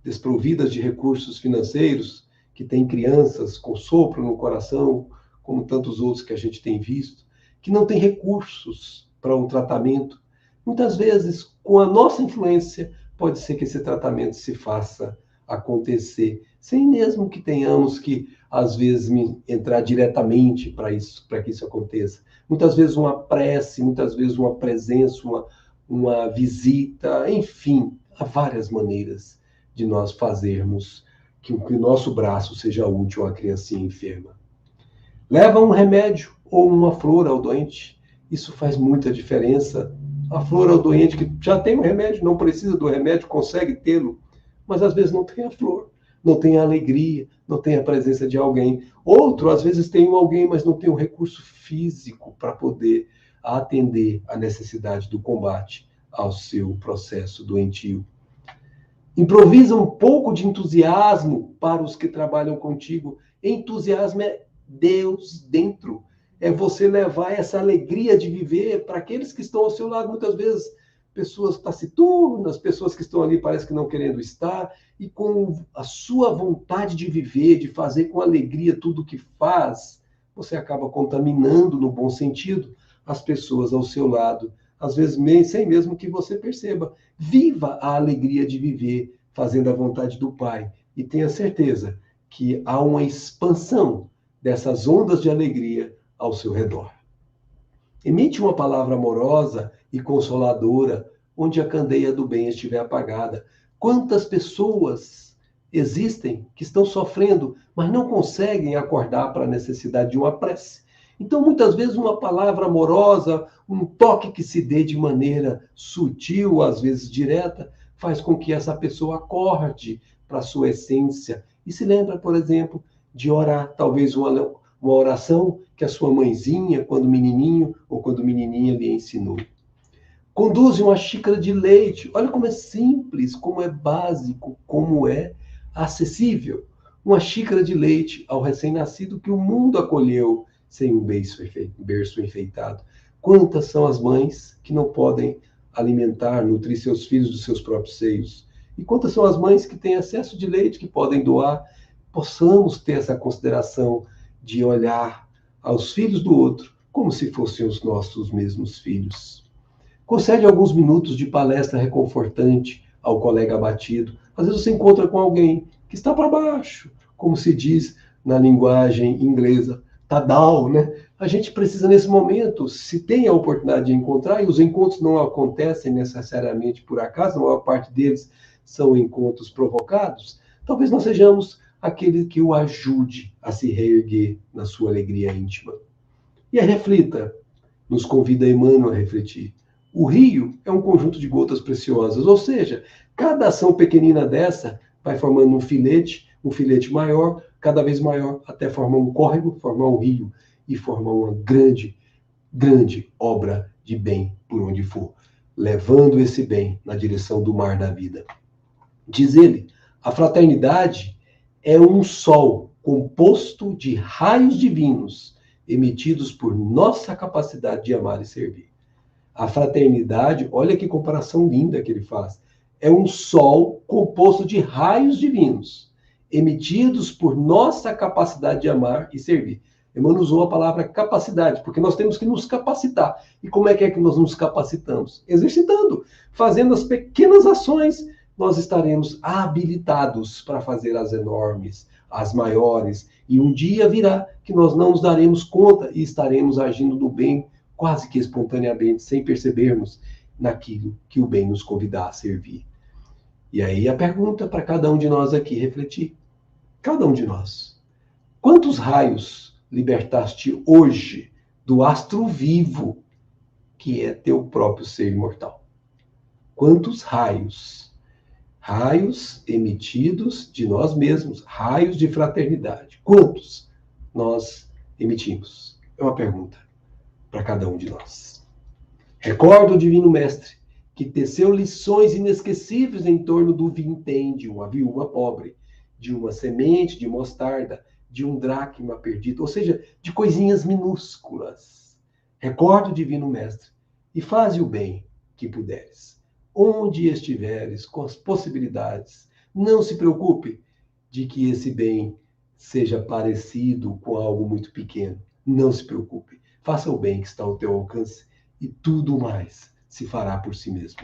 desprovidas de recursos financeiros, que têm crianças com sopro no coração, como tantos outros que a gente tem visto, que não têm recursos para um tratamento. Muitas vezes, com a nossa influência, pode ser que esse tratamento se faça acontecer, sem mesmo que tenhamos que, às vezes, entrar diretamente para que isso aconteça. Muitas vezes uma prece, muitas vezes uma presença, uma visita, enfim, há várias maneiras de nós fazermos que o nosso braço seja útil à criancinha enferma. Leva um remédio ou uma flor ao doente, isso faz muita diferença. A flor ao doente que já tem o remédio, não precisa do remédio, consegue tê-lo, mas às vezes não tem a flor, não tem a alegria, não tem a presença de alguém. Outro, às vezes, tem alguém, mas não tem o recurso físico para poder atender a necessidade do combate ao seu processo doentio. Improvisa um pouco de entusiasmo para os que trabalham contigo. Entusiasmo é Deus dentro. É você levar essa alegria de viver para aqueles que estão ao seu lado, muitas vezes, pessoas taciturnas, pessoas que estão ali parece que não querendo estar, e com a sua vontade de viver, de fazer com alegria tudo o que faz, você acaba contaminando, no bom sentido, as pessoas ao seu lado, às vezes sem mesmo que você perceba. Viva a alegria de viver, fazendo a vontade do Pai, e tenha certeza que há uma expansão dessas ondas de alegria ao seu redor. Emite uma palavra amorosa e consoladora onde a candeia do bem estiver apagada. Quantas pessoas existem que estão sofrendo, mas não conseguem acordar para a necessidade de uma prece? Então, muitas vezes, uma palavra amorosa, um toque que se dê de maneira sutil, às vezes direta, faz com que essa pessoa acorde para a sua essência e se lembra, por exemplo, de orar, talvez uma oração que a sua mãezinha, quando menininho ou quando menininha, lhe ensinou. Conduz uma xícara de leite. Olha como é simples, como é básico, como é acessível. Uma xícara de leite ao recém-nascido que o mundo acolheu sem um berço enfeitado. Quantas são as mães que não podem alimentar, nutrir seus filhos dos seus próprios seios? E quantas são as mães que têm excesso de leite, que podem doar? Possamos ter essa consideração de olhar aos filhos do outro como se fossem os nossos mesmos filhos. Concede alguns minutos de palestra reconfortante ao colega abatido. Às vezes você encontra com alguém que está para baixo, como se diz na linguagem inglesa, tá down, né? A gente precisa, nesse momento, se tem a oportunidade de encontrar, e os encontros não acontecem necessariamente por acaso, a maior parte deles são encontros provocados, talvez nós sejamos aquele que o ajude a se reerguer na sua alegria íntima. E a reflita, nos convida Emmanuel a refletir. O rio é um conjunto de gotas preciosas, ou seja, cada ação pequenina dessa vai formando um filete maior, cada vez maior, até formar um córrego, formar um rio e formar uma grande, grande obra de bem por onde for, levando esse bem na direção do mar da vida. Diz ele, a fraternidade é um sol composto de raios divinos emitidos por nossa capacidade de amar e servir. A fraternidade, olha que comparação linda que ele faz, é um sol composto de raios divinos, emitidos por nossa capacidade de amar e servir. Emmanuel usou a palavra capacidade, porque nós temos que nos capacitar. E como é que nós nos capacitamos? Exercitando, fazendo as pequenas ações, nós estaremos habilitados para fazer as enormes, as maiores. E um dia virá que nós não nos daremos conta e estaremos agindo do bem quase que espontaneamente, sem percebermos naquilo que o bem nos convidar a servir. E aí a pergunta para cada um de nós aqui refletir. Cada um de nós. Quantos raios libertaste hoje do astro vivo que é teu próprio ser imortal? Quantos raios? Raios emitidos de nós mesmos, raios de fraternidade. Quantos nós emitimos? É uma pergunta para cada um de nós. Recorda o Divino Mestre, que teceu lições inesquecíveis em torno do vintém de uma viúva pobre, de uma semente de mostarda, de um dracma perdido, ou seja, de coisinhas minúsculas. Recorda o Divino Mestre e faze o bem que puderes. Onde estiveres, com as possibilidades, não se preocupe de que esse bem seja parecido com algo muito pequeno. Não se preocupe. Faça o bem que está ao teu alcance e tudo mais se fará por si mesmo.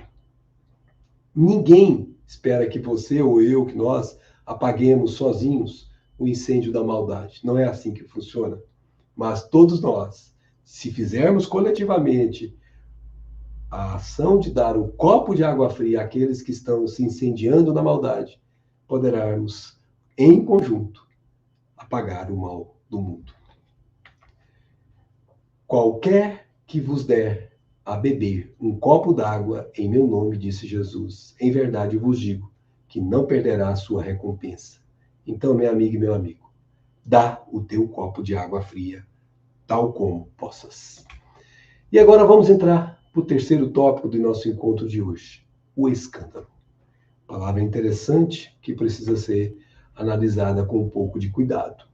Ninguém espera que você ou eu, que nós, apaguemos sozinhos o incêndio da maldade. Não é assim que funciona. Mas todos nós, se fizermos coletivamente a ação de dar um copo de água fria àqueles que estão se incendiando na maldade, poderemos, em conjunto, apagar o mal do mundo. Qualquer que vos der a beber um copo d'água em meu nome, disse Jesus, em verdade vos digo que não perderá a sua recompensa. Então, minha amiga e meu amigo, dá o teu copo de água fria, tal como possas. E agora vamos entrar para o terceiro tópico do nosso encontro de hoje, o escândalo. Palavra interessante que precisa ser analisada com um pouco de cuidado.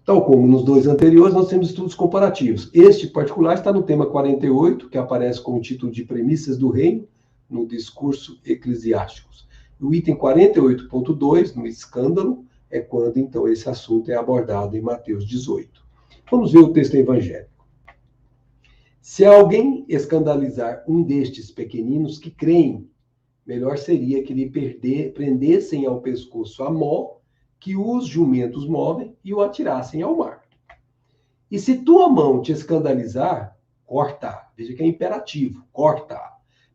Tal como nos dois anteriores, nós temos estudos comparativos. Este particular está no tema 48, que aparece com o título de Premissas do Reino, no Discurso Eclesiásticos. O item 48.2, no escândalo, é quando, então, esse assunto é abordado em Mateus 18. Vamos ver o texto evangélico. Se alguém escandalizar um destes pequeninos que creem, melhor seria que lhe prendessem ao pescoço a mó, que os jumentos movem e o atirassem ao mar. E se tua mão te escandalizar, corta. Veja que é imperativo, corta.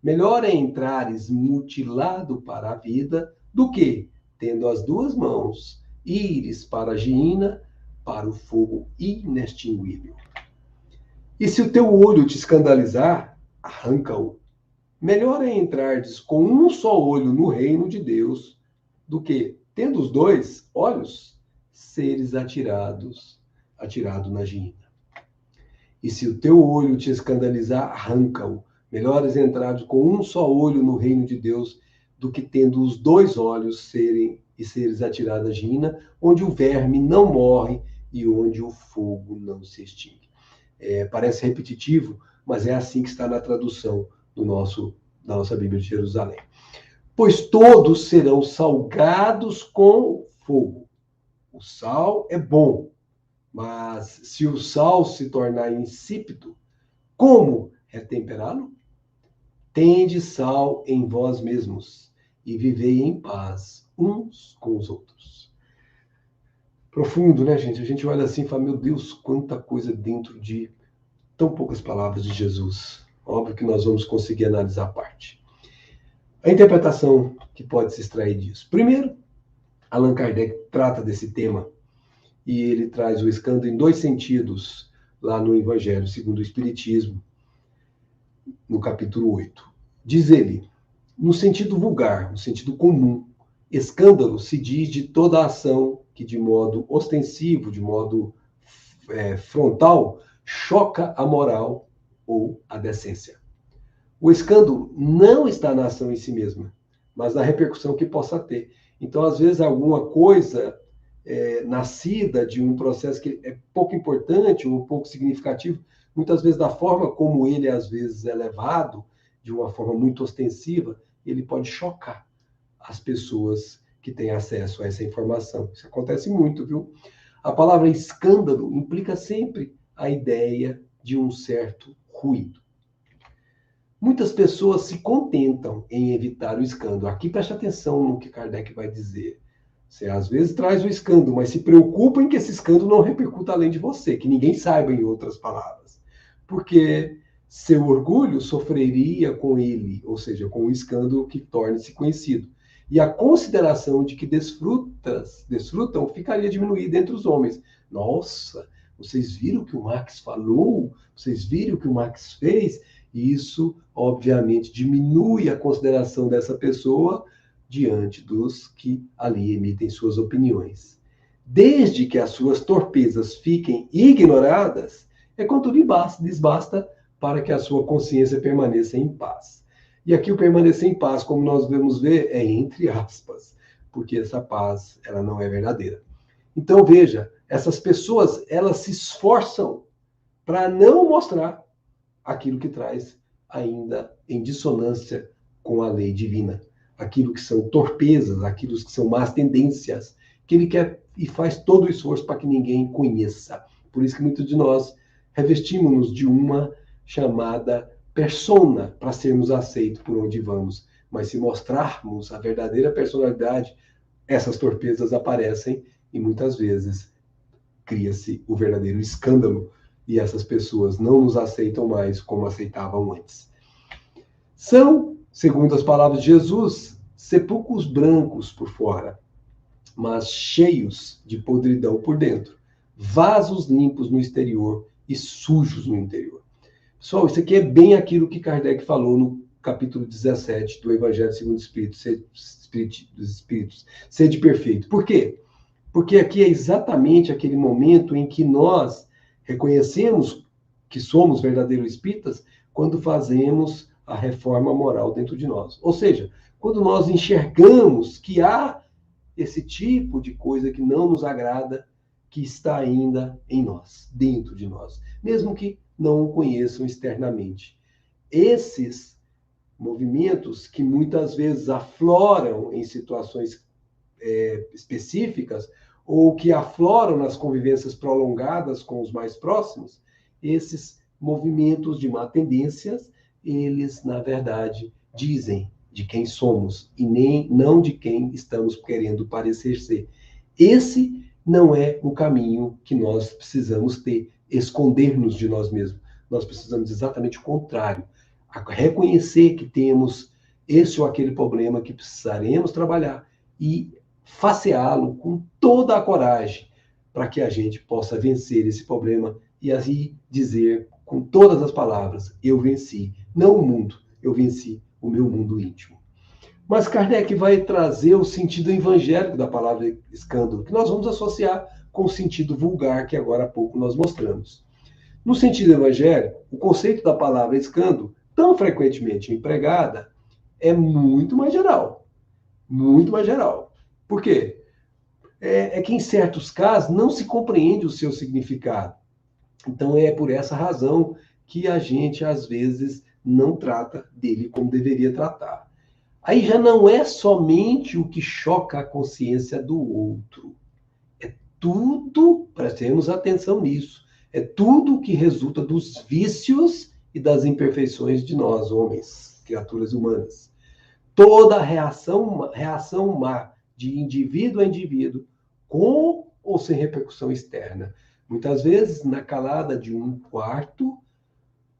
Melhor é entrares mutilado para a vida do que, tendo as duas mãos, ires para a giina, para o fogo inextinguível. E se o teu olho te escandalizar, arranca-o. melhor é entrardes com um só olho no reino de Deus, do que, tendo os dois olhos, seres atirado na gehenna. E se o teu olho te escandalizar, arranca-o. Melhor é entrardes com um só olho no reino de Deus, do que tendo os dois olhos seres atirados na gehenna, onde o verme não morre e onde o fogo não se extingue. Parece repetitivo, mas é assim que está na tradução da nossa Bíblia de Jerusalém. Pois todos serão salgados com fogo. O sal é bom, mas se o sal se tornar insípido, como retemperá-lo? Tende sal em vós mesmos e vivei em paz uns com os outros. Profundo, né, gente? A gente olha assim e fala, meu Deus, quanta coisa dentro de tão poucas palavras de Jesus. Óbvio que nós vamos conseguir analisar a parte. A interpretação que pode se extrair disso. Primeiro, Allan Kardec trata desse tema e ele traz o escândalo em dois sentidos lá no Evangelho segundo o Espiritismo, no capítulo 8. Diz ele, no sentido vulgar, no sentido comum, escândalo se diz de toda ação que de modo ostensivo, de modo frontal, choca a moral ou a decência. O escândalo não está na ação em si mesma, mas na repercussão que possa ter. Então, às vezes, alguma coisa nascida de um processo que é pouco importante ou pouco significativo, muitas vezes da forma como ele, às vezes, é levado, de uma forma muito ostensiva, ele pode chocar as pessoas que têm acesso a essa informação. Isso acontece muito, viu? A palavra escândalo implica sempre a ideia de um certo ruído. Muitas pessoas se contentam em evitar o escândalo. Aqui preste atenção no que Kardec vai dizer. Você às vezes traz o escândalo, mas se preocupa em que esse escândalo não repercuta além de você, que ninguém saiba, em outras palavras. Porque seu orgulho sofreria com ele, ou seja, com o escândalo que torne-se conhecido. E a consideração de que desfrutam ficaria diminuída entre os homens. Nossa, vocês viram o que o Max falou? Vocês viram o que o Max fez? E isso, obviamente, diminui a consideração dessa pessoa diante dos que ali emitem suas opiniões. Desde que as suas torpezas fiquem ignoradas, é quanto lhes basta para que a sua consciência permaneça em paz. E aqui o permanecer em paz, como nós vamos ver, é entre aspas, porque essa paz, ela não é verdadeira. Então, veja, essas pessoas, elas se esforçam para não mostrar aquilo que traz ainda em dissonância com a lei divina. Aquilo que são torpezas, aquilo que são más tendências, que ele quer e faz todo o esforço para que ninguém conheça. Por isso que muitos de nós revestimos-nos de uma chamada persona para sermos aceitos por onde vamos. Mas se mostrarmos a verdadeira personalidade, essas torpezas aparecem e muitas vezes cria-se o verdadeiro escândalo e essas pessoas não nos aceitam mais como aceitavam antes. São, segundo as palavras de Jesus, sepulcros brancos por fora, mas cheios de podridão por dentro, vasos limpos no exterior e sujos no interior. Pessoal, isso aqui é bem aquilo que Kardec falou no capítulo 17 do Evangelho segundo os Espíritos. Sede perfeito. Por quê? Porque aqui é exatamente aquele momento em que nós reconhecemos que somos verdadeiros espíritas quando fazemos a reforma moral dentro de nós. Ou seja, quando nós enxergamos que há esse tipo de coisa que não nos agrada, que está ainda em nós, dentro de nós, mesmo que não o conheçam externamente. Esses movimentos que muitas vezes afloram em situações específicas ou que afloram nas convivências prolongadas com os mais próximos, esses movimentos de má tendências, eles, na verdade, dizem de quem somos e não de quem estamos querendo parecer ser. Esse não é o caminho que nós precisamos ter, esconder-nos de nós mesmos. Nós precisamos exatamente o contrário, reconhecer que temos esse ou aquele problema que precisaremos trabalhar e faceá-lo com toda a coragem para que a gente possa vencer esse problema e assim dizer com todas as palavras, eu venci, não o mundo, eu venci o meu mundo íntimo. Mas Kardec vai trazer o sentido evangélico da palavra escândalo, que nós vamos associar com o sentido vulgar que agora há pouco nós mostramos. No sentido evangélico, o conceito da palavra escândalo, tão frequentemente empregada, é muito mais geral. Muito mais geral. Por quê? É que em certos casos não se compreende o seu significado. Então é por essa razão que a gente, às vezes, não trata dele como deveria tratar. Aí já não é somente o que choca a consciência do outro. É tudo, prestemos atenção nisso, é tudo que resulta dos vícios e das imperfeições de nós, homens, criaturas humanas. Toda reação má de indivíduo a indivíduo, com ou sem repercussão externa. Muitas vezes, na calada de um quarto,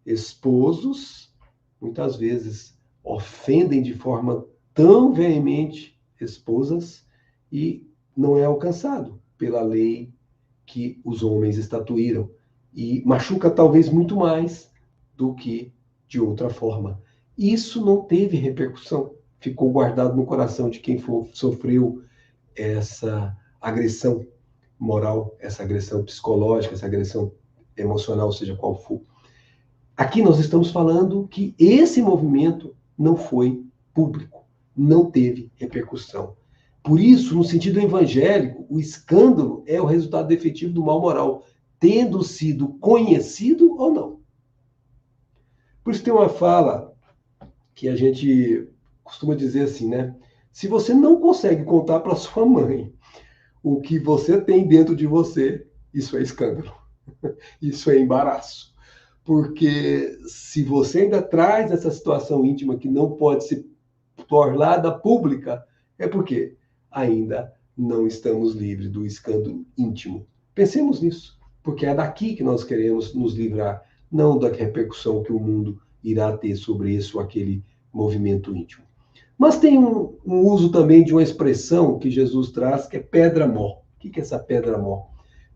esposos, muitas vezes ofendem de forma tão veemente esposas e não é alcançado pela lei que os homens estatuíram. E machuca talvez muito mais do que de outra forma. Isso não teve repercussão. Ficou guardado no coração de quem sofreu essa agressão moral, essa agressão psicológica, essa agressão emocional, seja qual for. Aqui nós estamos falando que esse movimento não foi público, não teve repercussão. Por isso, no sentido evangélico, o escândalo é o resultado efetivo do mal moral, tendo sido conhecido ou não. Por isso tem uma fala que a gente costuma dizer assim, né? Se você não consegue contar para sua mãe o que você tem dentro de você, isso é escândalo. Isso é embaraço. Porque se você ainda traz essa situação íntima que não pode ser tornada pública, é porque ainda não estamos livres do escândalo íntimo. Pensemos nisso, porque é daqui que nós queremos nos livrar, não da repercussão que o mundo irá ter sobre isso ou aquele movimento íntimo. Mas tem um uso também de uma expressão que Jesus traz, que é pedra-mó. O que é essa pedra-mó?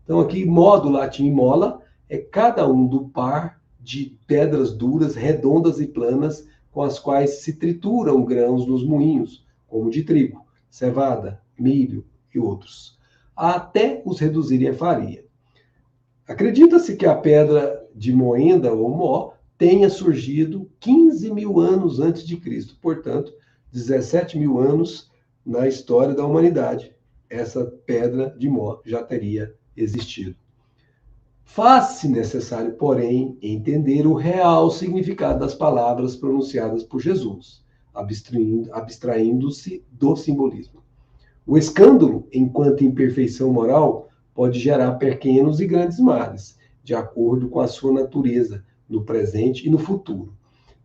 Então aqui, mó do latim mola, é cada um do par de pedras duras, redondas e planas, com as quais se trituram grãos nos moinhos, como de trigo, cevada, milho e outros, até os reduzirem a farinha. Acredita-se que a pedra de moenda ou mó tenha surgido 15 mil anos antes de Cristo, portanto, 17 mil anos na história da humanidade. Essa pedra de mó já teria existido. Faz-se necessário, porém, entender o real significado das palavras pronunciadas por Jesus, abstraindo-se do simbolismo. O escândalo, enquanto imperfeição moral, pode gerar pequenos e grandes males, de acordo com a sua natureza, no presente e no futuro.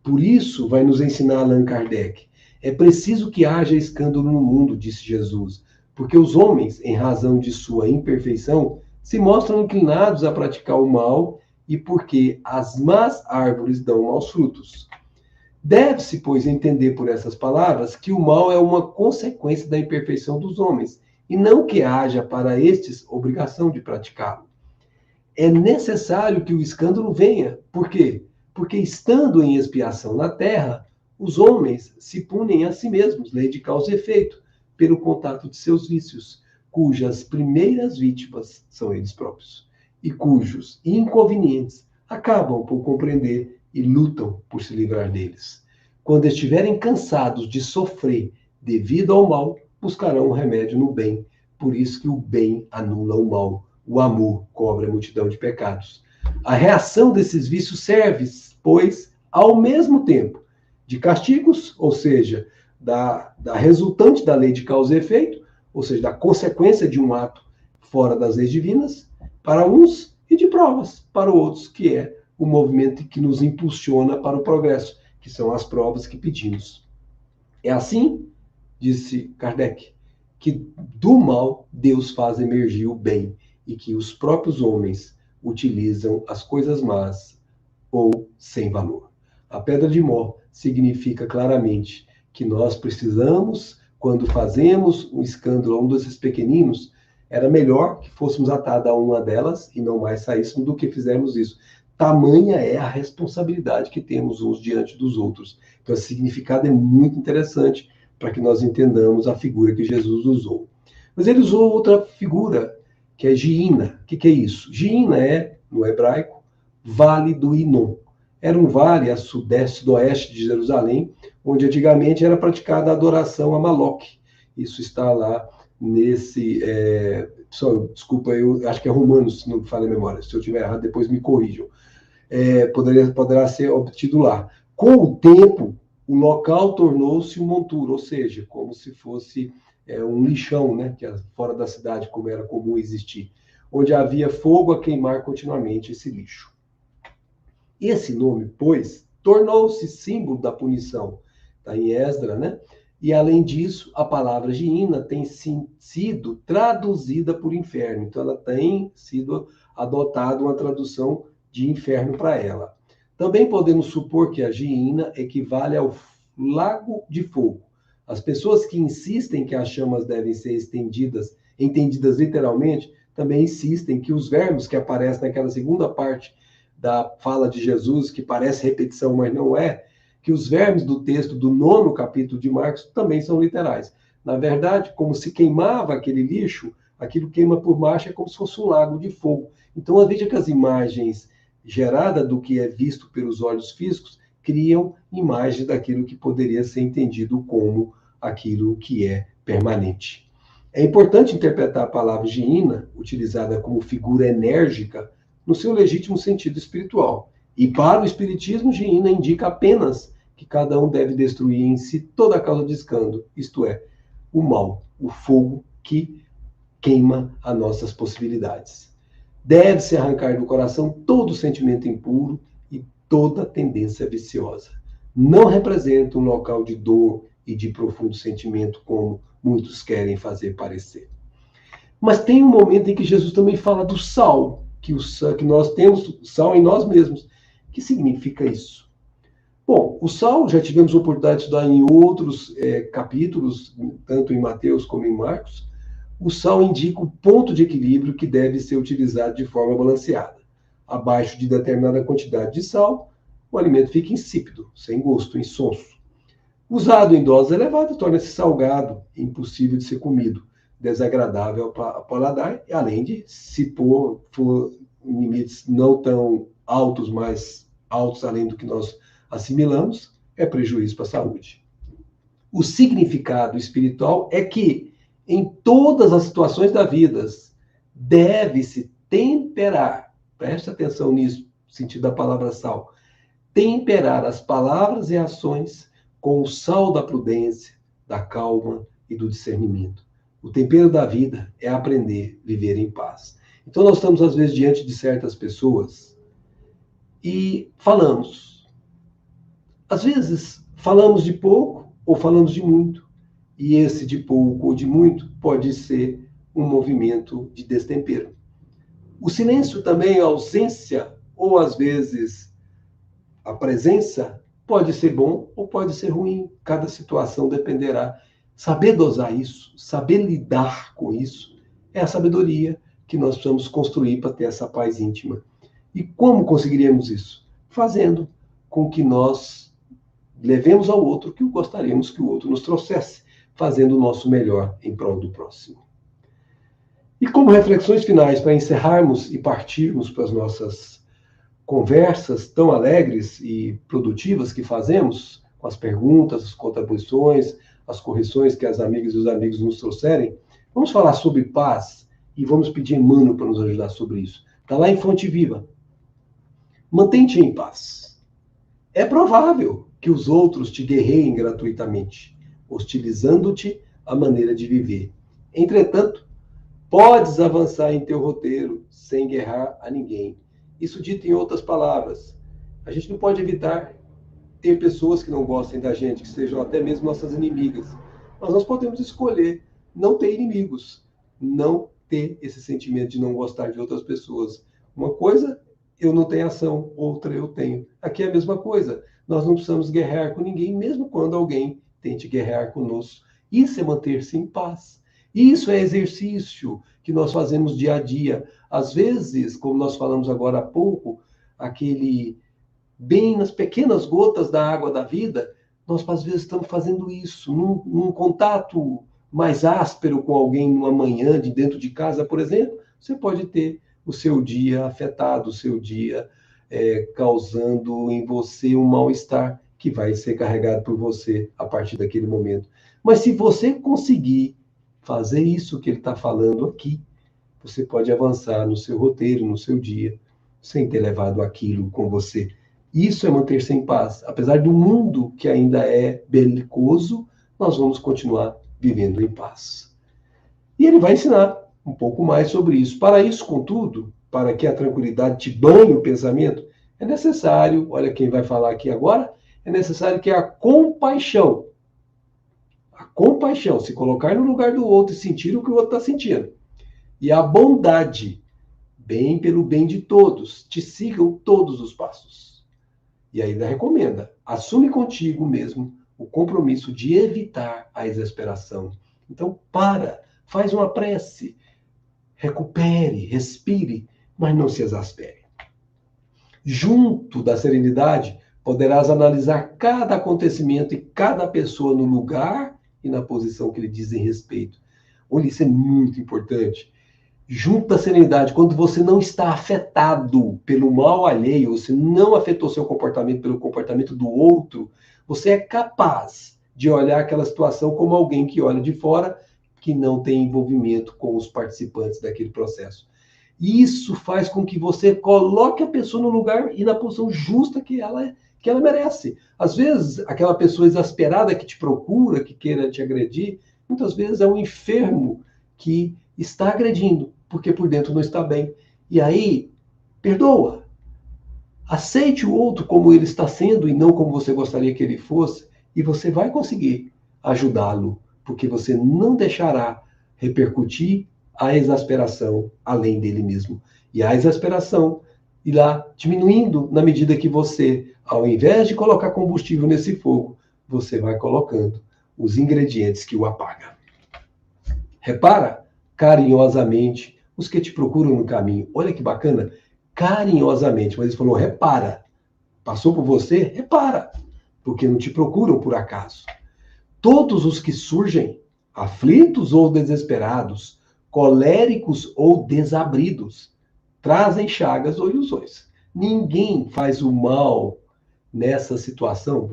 Por isso, vai nos ensinar Allan Kardec, é preciso que haja escândalo no mundo, disse Jesus, porque os homens, em razão de sua imperfeição, se mostram inclinados a praticar o mal e porque as más árvores dão maus frutos. Deve-se, pois, entender por essas palavras que o mal é uma consequência da imperfeição dos homens, e não que haja para estes obrigação de praticá-lo. É necessário que o escândalo venha. Por quê? Porque, estando em expiação na terra, os homens se punem a si mesmos, lei de causa e efeito, pelo contato de seus vícios, cujas primeiras vítimas são eles próprios, e cujos inconvenientes acabam por compreender e lutam por se livrar deles. Quando estiverem cansados de sofrer devido ao mal, buscarão um remédio no bem. Por isso que o bem anula o mal. O amor cobre a multidão de pecados. A reação desses vícios serve, pois, ao mesmo tempo, de castigos, ou seja, da resultante da lei de causa e efeito, ou seja, da consequência de um ato fora das leis divinas, para uns, e de provas para outros, que é o movimento que nos impulsiona para o progresso, que são as provas que pedimos. É assim, disse Kardec, que do mal Deus faz emergir o bem e que os próprios homens utilizam as coisas más ou sem valor. A pedra de mó significa claramente que nós precisamos, quando fazemos um escândalo a um desses pequeninos, era melhor que fôssemos atados a uma delas e não mais saíssemos do que fizermos isso. Tamanha é a responsabilidade que temos uns diante dos outros. Então, esse significado é muito interessante para que nós entendamos a figura que Jesus usou. Mas ele usou outra figura, que é Giina. O que é isso? Giina é, no hebraico, Vale do Inom. Era um vale a sudoeste de Jerusalém, onde antigamente era praticada a adoração a Moloque. Isso está lá nesse... desculpa, eu acho que é Romanos, se não me falha a memória. Se eu estiver errado, depois me corrijam. Poderá ser obtido lá. Com o tempo, o local tornou-se um monturo, ou seja, como se fosse um lixão, né, que fora da cidade, como era comum existir, onde havia fogo a queimar continuamente esse lixo. Esse nome, pois, tornou-se símbolo da punição. Está em Esdras, né? E, além disso, a palavra Geína tem sido traduzida por inferno. Então, ela tem sido adotada uma tradução de inferno para ela. Também podemos supor que a Geína equivale ao lago de fogo. As pessoas que insistem que as chamas devem ser entendidas literalmente, também insistem que os vermes que aparecem naquela segunda parte da fala de Jesus, que parece repetição, mas não é, que os vermes do texto do 9º capítulo de Marcos também são literais. Na verdade, como se queimava aquele lixo, aquilo queima por baixo, é como se fosse um lago de fogo. Então, veja que as imagens geradas do que é visto pelos olhos físicos criam imagens daquilo que poderia ser entendido como aquilo que é permanente. É importante interpretar a palavra Geína, utilizada como figura enérgica, no seu legítimo sentido espiritual. E para o Espiritismo, Geína indica apenas que cada um deve destruir em si toda a causa de escândalo, isto é, o mal, o fogo que queima as nossas possibilidades. Deve-se arrancar do coração todo sentimento impuro e toda tendência viciosa. Não representa um local de dor e de profundo sentimento, como muitos querem fazer parecer. Mas tem um momento em que Jesus também fala do sal, que nós temos sal em nós mesmos. O que significa isso? Bom, o sal, já tivemos a oportunidade de estudar em outros capítulos, tanto em Mateus como em Marcos. O sal indica o ponto de equilíbrio que deve ser utilizado de forma balanceada. Abaixo de determinada quantidade de sal, o alimento fica insípido, sem gosto, insonso. Usado em doses elevadas, torna-se salgado, impossível de ser comido, desagradável ao paladar, além de, se for em limites não tão altos, mais altos além do que nós assimilamos, é prejuízo para a saúde. O significado espiritual é que, em todas as situações da vida, deve-se temperar, preste atenção nisso, no sentido da palavra sal, temperar as palavras e ações com o sal da prudência, da calma e do discernimento. O tempero da vida é aprender a viver em paz. Então, nós estamos, às vezes, diante de certas pessoas e falamos. Às vezes, falamos de pouco ou falamos de muito. E esse de pouco ou de muito pode ser um movimento de destempero. O silêncio também, a ausência, ou às vezes a presença, pode ser bom ou pode ser ruim. Cada situação dependerá. Saber dosar isso, saber lidar com isso, é a sabedoria que nós precisamos construir para ter essa paz íntima. E como conseguiríamos isso? Fazendo com que nós levemos ao outro o que gostaríamos que o outro nos trouxesse, fazendo o nosso melhor em prol do próximo. E como reflexões finais, para encerrarmos e partirmos para as nossas conversas tão alegres e produtivas que fazemos, com as perguntas, as contribuições, as correções que as amigas e os amigos nos trouxerem, vamos falar sobre paz e vamos pedir Emmanuel para nos ajudar sobre isso. Está lá em Fonte Viva. Mantém-te em paz. É provável que os outros te guerreiem gratuitamente, hostilizando-te a maneira de viver. Entretanto, podes avançar em teu roteiro sem guerrar a ninguém. Isso dito em outras palavras, a gente não pode evitar ter pessoas que não gostem da gente, que sejam até mesmo nossas inimigas. Mas nós podemos escolher não ter inimigos, não ter esse sentimento de não gostar de outras pessoas. Uma coisa, eu não tenho ação, outra eu tenho. Aqui é a mesma coisa. Nós não precisamos guerrear com ninguém, mesmo quando alguém tente guerrear conosco. Isso é manter-se em paz. Isso é exercício que nós fazemos dia a dia. Às vezes, como nós falamos agora há pouco, aquele bem nas pequenas gotas da água da vida, nós às vezes estamos fazendo isso, num contato mais áspero com alguém numa manhã de dentro de casa, por exemplo, você pode ter o seu dia afetado, o seu dia causando em você um mal-estar que vai ser carregado por você a partir daquele momento. Mas se você conseguir fazer isso que ele está falando aqui, você pode avançar no seu roteiro, no seu dia, sem ter levado aquilo com você. Isso é manter-se em paz. Apesar do mundo que ainda é belicoso, nós vamos continuar vivendo em paz. E ele vai ensinar um pouco mais sobre isso. Para isso, contudo, para que a tranquilidade te banhe o pensamento, é necessário, olha quem vai falar aqui agora, é necessário que a compaixão, se colocar no lugar do outro e sentir o que o outro está sentindo, e a bondade, bem pelo bem de todos, te sigam todos os passos. E ainda recomenda, assume contigo mesmo o compromisso de evitar a exasperação. Então, faz uma prece, recupere, respire, mas não se exaspere. Junto da serenidade, poderás analisar cada acontecimento e cada pessoa no lugar e na posição que lhe dizem respeito. Olha, isso é muito importante. Junto da serenidade, quando você não está afetado pelo mal alheio, você não afetou seu comportamento pelo comportamento do outro, você é capaz de olhar aquela situação como alguém que olha de fora, que não tem envolvimento com os participantes daquele processo. E isso faz com que você coloque a pessoa no lugar e na posição justa que ela merece. Às vezes, aquela pessoa exasperada que te procura, que queira te agredir, muitas vezes é um enfermo que está agredindo, porque por dentro não está bem. E aí, perdoa. Aceite o outro como ele está sendo e não como você gostaria que ele fosse, e você vai conseguir ajudá-lo, porque você não deixará repercutir a exasperação além dele mesmo. E a exasperação irá diminuindo na medida que você, ao invés de colocar combustível nesse fogo, você vai colocando os ingredientes que o apagam. Repara carinhosamente os que te procuram no caminho. Olha que bacana, carinhosamente, mas ele falou, repara. Passou por você? Repara, porque não te procuram por acaso. Todos os que surgem, aflitos ou desesperados, coléricos ou desabridos, trazem chagas ou ilusões. Ninguém faz o mal nessa situação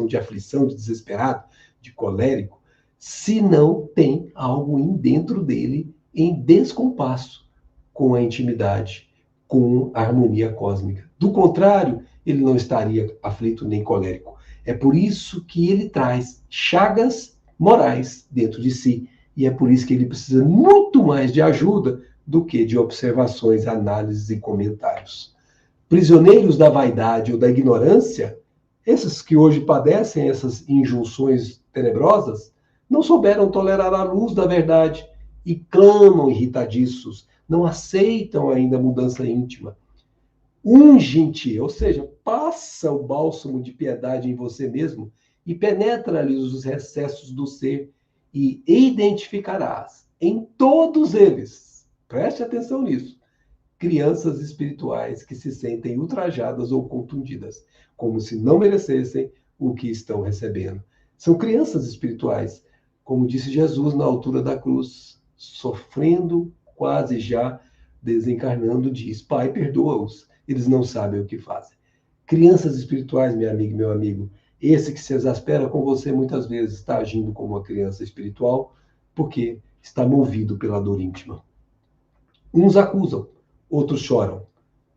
de aflição, de desesperado, de colérico, se não tem algo dentro dele em descompasso com a intimidade, com a harmonia cósmica. Do contrário, ele não estaria aflito nem colérico. É por isso que ele traz chagas morais dentro de si. E é por isso que ele precisa muito mais de ajuda do que de observações, análises e comentários. Prisioneiros da vaidade ou da ignorância, esses que hoje padecem essas injunções tenebrosas, não souberam tolerar a luz da verdade e clamam irritadiços, não aceitam ainda a mudança íntima. Unge-te, ou seja, passa o bálsamo de piedade em você mesmo e penetra-lhe os recessos do ser e identificarás em todos eles, preste atenção nisso, crianças espirituais que se sentem ultrajadas ou contundidas, como se não merecessem o que estão recebendo. São crianças espirituais, como disse Jesus na altura da cruz, sofrendo, quase já desencarnando, diz, Pai, perdoa-os, eles não sabem o que fazem. Crianças espirituais, minha amiga e meu amigo, esse que se exaspera com você muitas vezes está agindo como uma criança espiritual porque está movido pela dor íntima. Uns acusam, outros choram.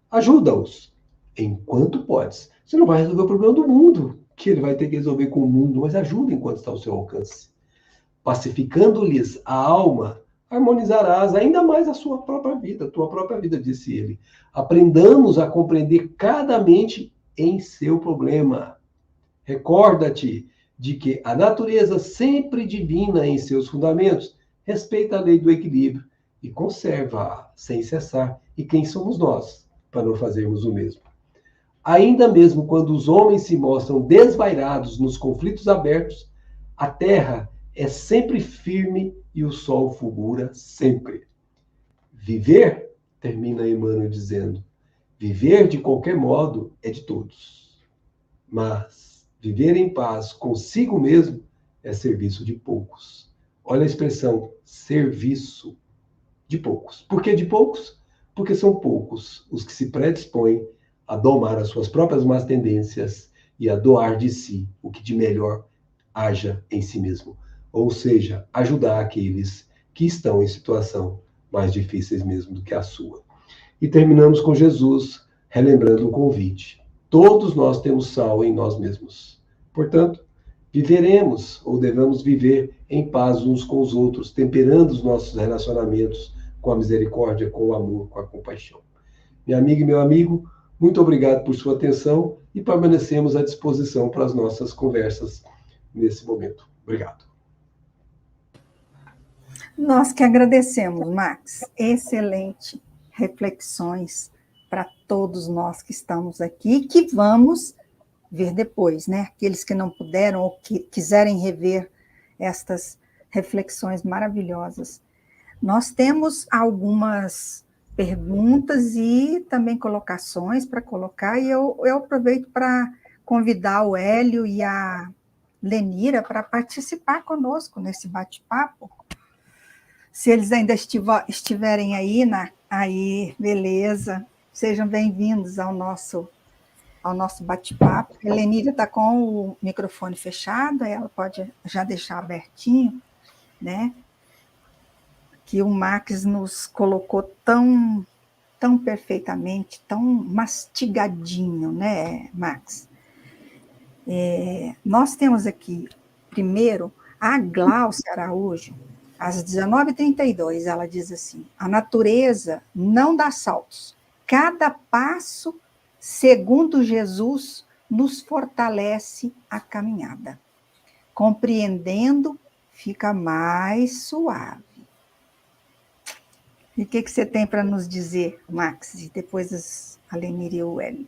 Ajuda-os enquanto podes. Você não vai resolver o problema do mundo, que ele vai ter que resolver com o mundo, mas ajuda enquanto está ao seu alcance. Pacificando-lhes a alma, harmonizarás ainda mais a sua própria vida, a tua própria vida, disse ele. Aprendamos a compreender cada mente em seu problema. Recorda-te de que a natureza sempre divina em seus fundamentos respeita a lei do equilíbrio e conserva-a sem cessar. E quem somos nós para não fazermos o mesmo? Ainda mesmo quando os homens se mostram desvairados nos conflitos abertos, a terra é sempre firme e o sol fulgura sempre. Viver, termina Emmanuel dizendo, Viver de qualquer modo é de todos, mas viver em paz consigo mesmo é serviço de poucos. Olha a expressão, serviço de poucos. Por que de poucos? Porque são poucos os que se predispõem a domar as suas próprias más tendências e a doar de si o que de melhor haja em si mesmo. Ou seja, ajudar aqueles que estão em situação mais difíceis mesmo do que a sua. E terminamos com Jesus relembrando um convite. Todos nós temos sal em nós mesmos. Portanto, viveremos ou devemos viver em paz uns com os outros, temperando os nossos relacionamentos com a misericórdia, com o amor, com a compaixão. Minha amiga e meu amigo, muito obrigado por sua atenção e permanecemos à disposição para as nossas conversas nesse momento. Obrigado. Nós que agradecemos, Max. Excelente reflexões para todos nós que estamos aqui e que vamos ver depois, né? Aqueles que não puderam ou que quiserem rever estas reflexões maravilhosas. Nós temos algumas perguntas e também colocações para colocar, e eu aproveito para convidar o Hélio e a Lenira para participar conosco nesse bate-papo. Se eles ainda estiverem aí, beleza, sejam bem-vindos ao nosso bate-papo. A Lenira está com o microfone fechado, ela pode já deixar abertinho, né? Que o Max nos colocou tão perfeitamente, tão mastigadinho, né, Max? Nós temos aqui, primeiro, a Gláucia Araújo, às 19h32, ela diz assim: a natureza não dá saltos. Cada passo, segundo Jesus, nos fortalece a caminhada. Compreendendo, fica mais suave. E o que você tem para nos dizer, Max? E depois a Lenira e o Hélio.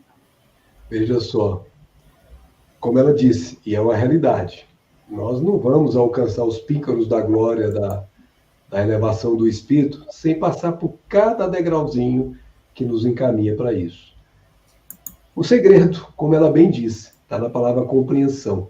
Veja só, como ela disse, e é uma realidade, nós não vamos alcançar os píncaros da glória, da elevação do Espírito, sem passar por cada degrauzinho que nos encaminha para isso. O segredo, como ela bem disse, está na palavra compreensão.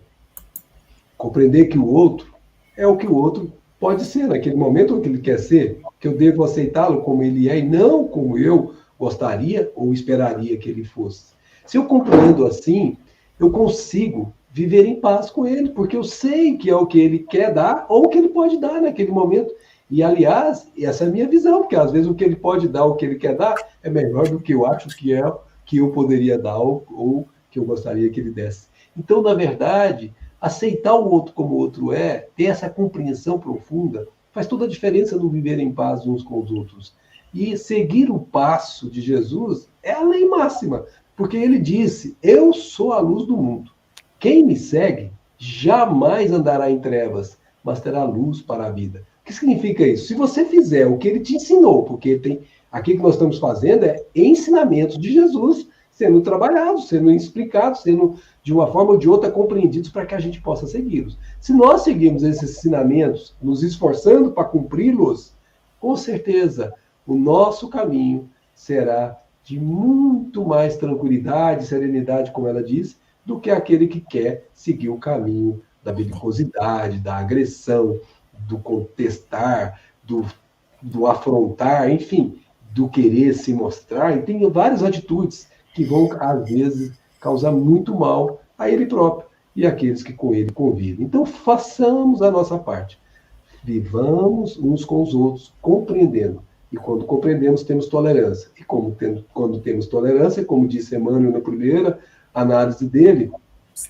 Compreender que o outro é o que o outro pode ser naquele momento, o que ele quer ser, que eu devo aceitá-lo como ele é e não como eu gostaria ou esperaria que ele fosse. Se eu compreendo assim, eu consigo viver em paz com ele, porque eu sei que é o que ele quer dar ou o que ele pode dar naquele momento. E, aliás, essa é a minha visão, porque às vezes o que ele pode dar, o que ele quer dar, é melhor do que eu acho que é que eu poderia dar ou que eu gostaria que ele desse. Então, na verdade, aceitar o outro como o outro é, ter essa compreensão profunda, faz toda a diferença no viver em paz uns com os outros. E seguir o passo de Jesus é a lei máxima, porque ele disse: eu sou a luz do mundo. Quem me segue jamais andará em trevas, mas terá luz para a vida. O que significa isso? Se você fizer o que ele te ensinou, porque aqui que nós estamos fazendo é ensinamentos de Jesus sendo trabalhados, sendo explicados, sendo de uma forma ou de outra compreendidos para que a gente possa segui-los. Se nós seguirmos esses ensinamentos, nos esforçando para cumpri-los, com certeza o nosso caminho será de muito mais tranquilidade, serenidade, como ela diz, do que aquele que quer seguir o caminho da belicosidade, da agressão, do contestar, do afrontar, enfim, do querer se mostrar. E tem várias atitudes que vão, às vezes, causar muito mal a ele próprio e àqueles que com ele convivem. Então, façamos a nossa parte. Vivamos uns com os outros, compreendendo. E quando compreendemos, temos tolerância. E quando temos tolerância, como disse Emmanuel na primeira análise dele,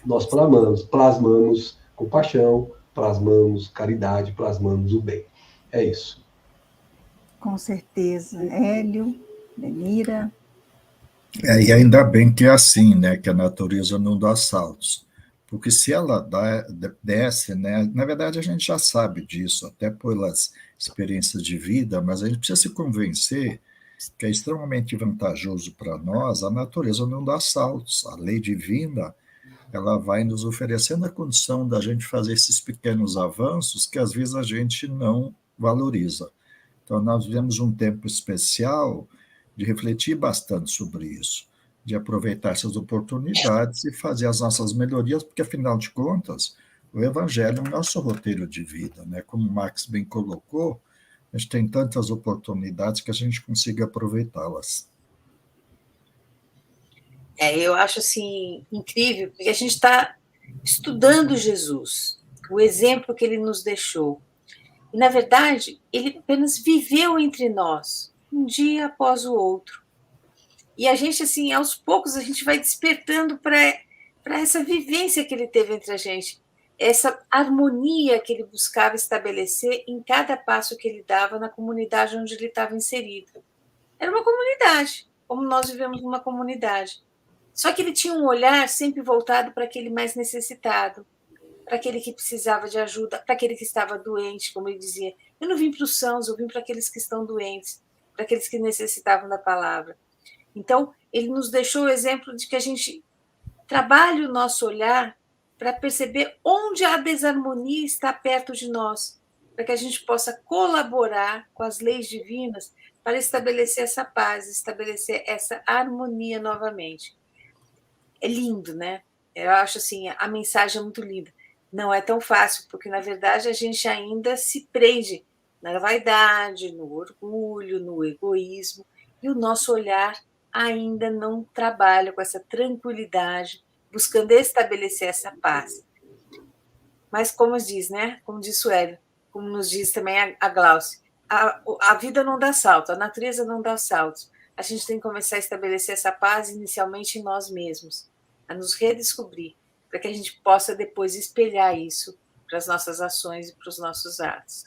nós plasmamos compaixão, plasmamos caridade, plasmamos o bem. É isso. Com certeza. Hélio, Lenira. E ainda bem que é assim, né, que a natureza não dá saltos. Porque se ela desce, né, na verdade a gente já sabe disso, até pelas experiências de vida, mas a gente precisa se convencer que é extremamente vantajoso para nós, a natureza não dá saltos. A lei divina, ela vai nos oferecendo a condição da gente fazer esses pequenos avanços que às vezes a gente não valoriza. Então nós vivemos um tempo especial de refletir bastante sobre isso, de aproveitar essas oportunidades e fazer as nossas melhorias, porque, afinal de contas, o Evangelho é o nosso roteiro de vida, né? Como o Max bem colocou, a gente tem tantas oportunidades que a gente consiga aproveitá-las. Eu acho assim incrível, porque a gente está estudando Jesus, o exemplo que ele nos deixou. E, na verdade, ele apenas viveu entre nós, um dia após o outro. E a gente, assim, aos poucos, a gente vai despertando para essa vivência que ele teve entre a gente, essa harmonia que ele buscava estabelecer em cada passo que ele dava na comunidade onde ele estava inserido. Era uma comunidade, como nós vivemos numa comunidade. Só que ele tinha um olhar sempre voltado para aquele mais necessitado, para aquele que precisava de ajuda, para aquele que estava doente, como ele dizia. Eu não vim para os sãos, eu vim para aqueles que estão doentes, para aqueles que necessitavam da palavra. Então, ele nos deixou o exemplo de que a gente trabalhe o nosso olhar para perceber onde a desarmonia está perto de nós, para que a gente possa colaborar com as leis divinas para estabelecer essa paz, estabelecer essa harmonia novamente. É lindo, né? Eu acho assim, a mensagem é muito linda. Não é tão fácil, porque, na verdade, a gente ainda se prende na vaidade, no orgulho, no egoísmo, e o nosso olhar ainda não trabalha com essa tranquilidade, buscando estabelecer essa paz. Mas, como diz, né? Como disse o Hélio, como nos diz também a Glaucia, a vida não dá salto, a natureza não dá saltos. A gente tem que começar a estabelecer essa paz inicialmente em nós mesmos, a nos redescobrir, para que a gente possa depois espelhar isso para as nossas ações e para os nossos atos.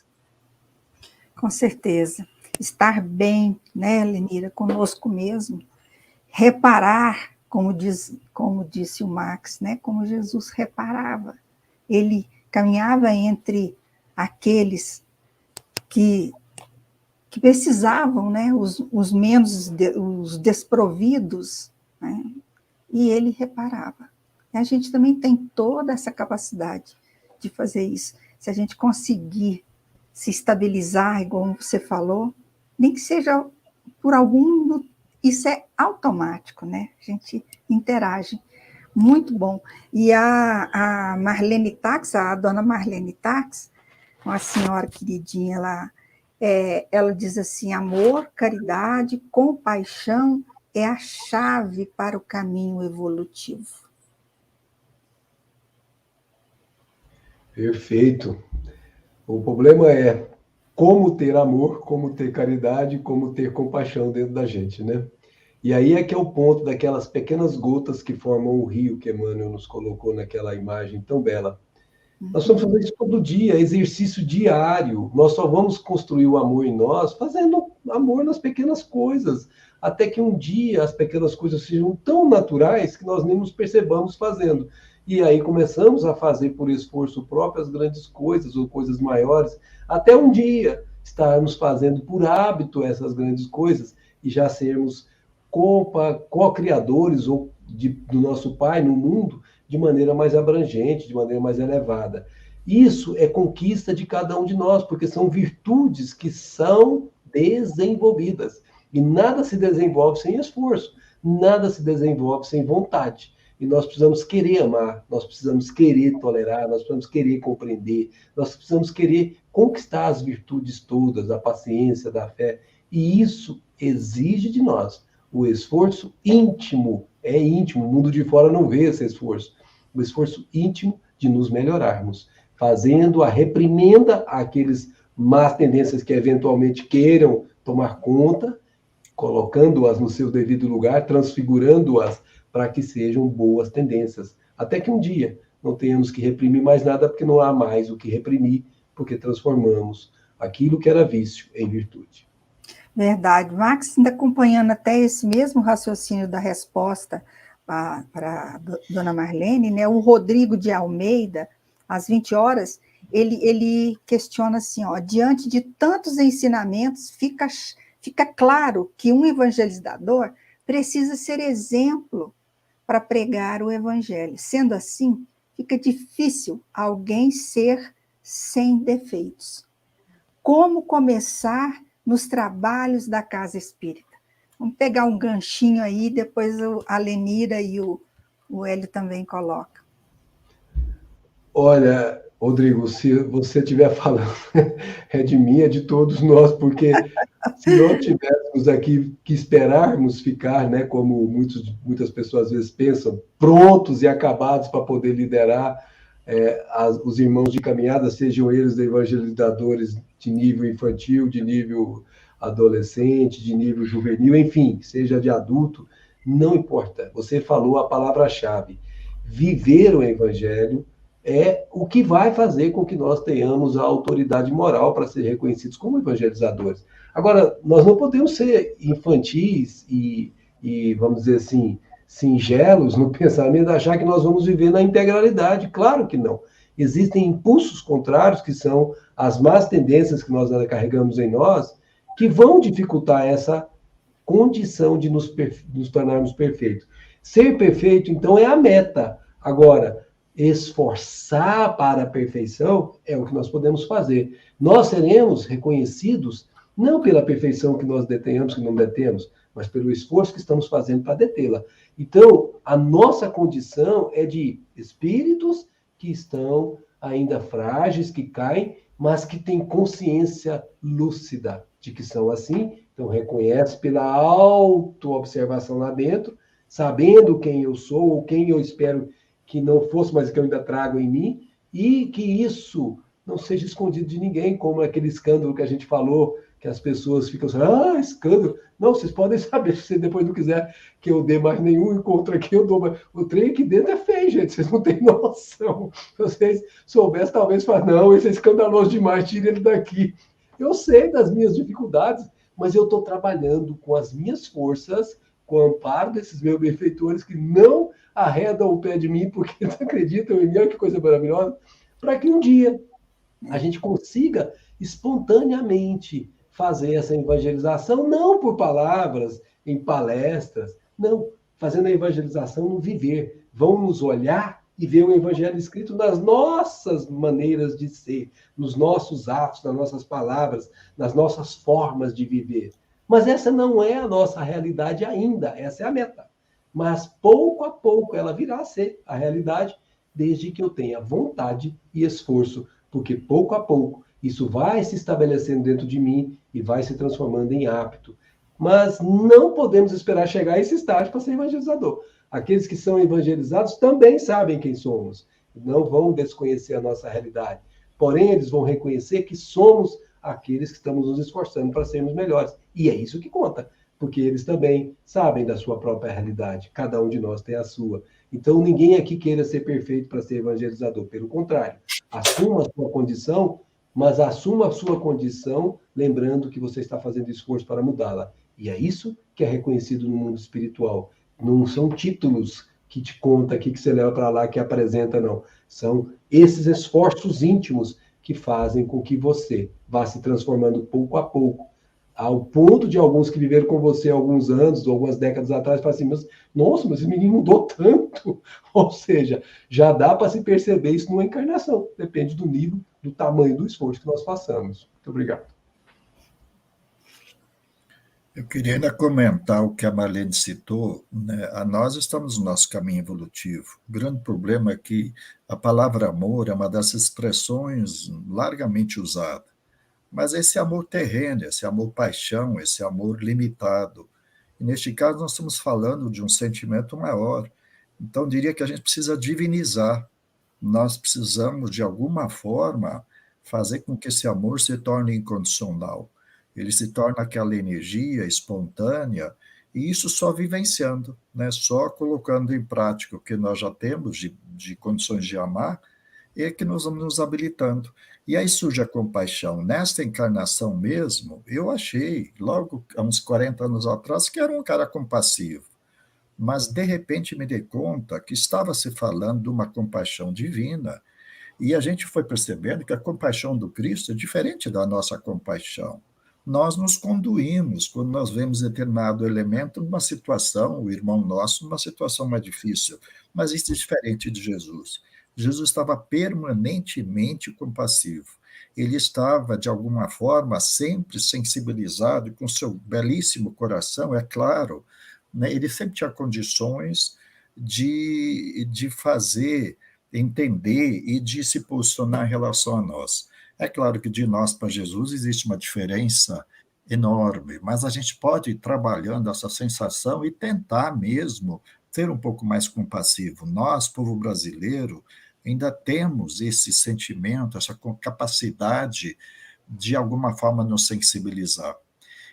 Com certeza. Estar bem, né, Lenira, conosco mesmo. Reparar, como disse o Max, né, como Jesus reparava. Ele caminhava entre aqueles que precisavam, né, os menos, os desprovidos, né, e ele reparava. E a gente também tem toda essa capacidade de fazer isso. Se a gente conseguir se estabilizar, igual você falou, nem que seja por algum... Isso é automático, né? A gente interage. Muito bom. E a Marlene Tax, a dona Marlene Tax, uma senhora queridinha lá, ela diz assim, amor, caridade, compaixão é a chave para o caminho evolutivo. Perfeito. O problema é como ter amor, como ter caridade, como ter compaixão dentro da gente, né? E aí é que é o ponto daquelas pequenas gotas que formam o rio que Emmanuel nos colocou naquela imagem tão bela. Nós vamos fazer isso todo dia, exercício diário. Nós só vamos construir o amor em nós fazendo amor nas pequenas coisas, até que um dia as pequenas coisas sejam tão naturais que nós nem nos percebamos fazendo. E aí começamos a fazer por esforço próprio as grandes coisas ou coisas maiores, até um dia estarmos fazendo por hábito essas grandes coisas e já sermos co-criadores do nosso Pai no mundo de maneira mais abrangente, de maneira mais elevada. Isso é conquista de cada um de nós, porque são virtudes que são desenvolvidas. E nada se desenvolve sem esforço, nada se desenvolve sem vontade. E nós precisamos querer amar, nós precisamos querer tolerar, nós precisamos querer compreender, nós precisamos querer conquistar as virtudes todas, a paciência, da fé. E isso exige de nós o esforço íntimo. É íntimo, o mundo de fora não vê esse esforço. O esforço íntimo de nos melhorarmos, fazendo a reprimenda àqueles más tendências que eventualmente queiram tomar conta, colocando-as no seu devido lugar, transfigurando-as para que sejam boas tendências. Até que um dia não tenhamos que reprimir mais nada, porque não há mais o que reprimir, porque transformamos aquilo que era vício em virtude. Verdade. Max, ainda acompanhando até esse mesmo raciocínio da resposta para a dona Marlene, né? O Rodrigo de Almeida, às 20 horas, ele questiona assim, ó, diante de tantos ensinamentos, fica claro que um evangelizador precisa ser exemplo para pregar o evangelho. Sendo assim, fica difícil alguém ser sem defeitos. Como começar nos trabalhos da casa espírita? Vamos pegar um ganchinho aí, depois a Lenira e o Hélio também colocam. Olha, Rodrigo, se você estiver falando, é de mim, é de todos nós, porque se nós tivéssemos aqui que esperarmos ficar, né, como muitas pessoas às vezes pensam, prontos e acabados para poder liderar os irmãos de caminhada, sejam eles evangelizadores de nível infantil, de nível adolescente, de nível juvenil, enfim, seja de adulto, não importa. Você falou a palavra-chave. Viver o evangelho é o que vai fazer com que nós tenhamos a autoridade moral para ser reconhecidos como evangelizadores. Agora, nós não podemos ser infantis e vamos dizer assim, singelos no pensamento, achar que nós vamos viver na integralidade. Claro que não. Existem impulsos contrários, que são as más tendências que nós carregamos em nós, que vão dificultar essa condição de nos tornarmos perfeitos. Ser perfeito, então, é a meta. Agora, esforçar para a perfeição é o que nós podemos fazer. Nós seremos reconhecidos não pela perfeição que nós detenhamos, que não detemos, mas pelo esforço que estamos fazendo para detê-la. Então, a nossa condição é de espíritos que estão ainda frágeis, que caem, mas que têm consciência lúcida de que são assim. Então, reconhece pela auto-observação lá dentro, sabendo quem eu sou, ou quem eu espero que não fosse, mas que eu ainda trago em mim, e que isso não seja escondido de ninguém, como aquele escândalo que a gente falou, que as pessoas ficam assim, escândalo. Não, vocês podem saber, se você depois não quiser que eu dê mais nenhum encontro aqui, eu dou mais. O trem aqui dentro é feio, gente, vocês não têm noção. Se vocês soubessem, talvez falar, não, esse é escandaloso demais, tira ele daqui. Eu sei das minhas dificuldades, mas eu estou trabalhando com as minhas forças, com o amparo desses meus benfeitores que não arredam o pé de mim, porque eles acreditam em mim, olha que coisa maravilhosa, para que um dia a gente consiga espontaneamente fazer essa evangelização, não por palavras, em palestras, não, fazendo a evangelização no viver. Vamos olhar e ver o evangelho escrito nas nossas maneiras de ser, nos nossos atos, nas nossas palavras, nas nossas formas de viver. Mas essa não é a nossa realidade ainda, essa é a meta. Mas pouco a pouco ela virá a ser a realidade, desde que eu tenha vontade e esforço, porque pouco a pouco isso vai se estabelecendo dentro de mim e vai se transformando em hábito. Mas não podemos esperar chegar a esse estágio para ser evangelizador. Aqueles que são evangelizados também sabem quem somos, não vão desconhecer a nossa realidade. Porém, eles vão reconhecer que somos aqueles que estamos nos esforçando para sermos melhores. E é isso que conta, porque eles também sabem da sua própria realidade. Cada um de nós tem a sua. Então, ninguém aqui queira ser perfeito para ser evangelizador. Pelo contrário, assuma a sua condição, mas assuma a sua condição lembrando que você está fazendo esforço para mudá-la. E é isso que é reconhecido no mundo espiritual. Não são títulos que te conta aqui, que você leva para lá, que apresenta, não. São esses esforços íntimos que fazem com que você vá se transformando pouco a pouco, ao ponto de alguns que viveram com você há alguns anos, ou algumas décadas atrás, falam assim, nossa, mas esse menino mudou tanto. Ou seja, já dá para se perceber isso numa encarnação. Depende do nível, do tamanho do esforço que nós façamos. Muito obrigado. Eu queria ainda comentar o que a Marlene citou, né? Nós estamos no nosso caminho evolutivo. O grande problema é que a palavra amor é uma das expressões largamente usada. Mas esse amor terreno, esse amor-paixão, esse amor limitado. E neste caso, nós estamos falando de um sentimento maior. Então, eu diria que a gente precisa divinizar. Nós precisamos, de alguma forma, fazer com que esse amor se torne incondicional. Ele se torna aquela energia espontânea, e isso só vivenciando, né? Só colocando em prática o que nós já temos de condições de amar, é que nós vamos nos habilitando. E aí surge a compaixão. Nesta encarnação mesmo, eu achei, logo há uns 40 anos atrás, que era um cara compassivo. Mas, de repente, me dei conta que estava se falando de uma compaixão divina, e a gente foi percebendo que a compaixão do Cristo é diferente da nossa compaixão. Nós nos conduímos quando nós vemos determinado elemento numa situação, o irmão nosso, numa situação mais difícil, mas isso é diferente de Jesus. Jesus estava permanentemente compassivo. Ele estava, de alguma forma, sempre sensibilizado, com seu belíssimo coração, é claro, né? Ele sempre tinha condições de fazer, entender e de se posicionar em relação a nós. É claro que de nós para Jesus existe uma diferença enorme, mas a gente pode ir trabalhando essa sensação e tentar mesmo ser um pouco mais compassivo. Nós, povo brasileiro, ainda temos esse sentimento, essa capacidade de alguma forma nos sensibilizar.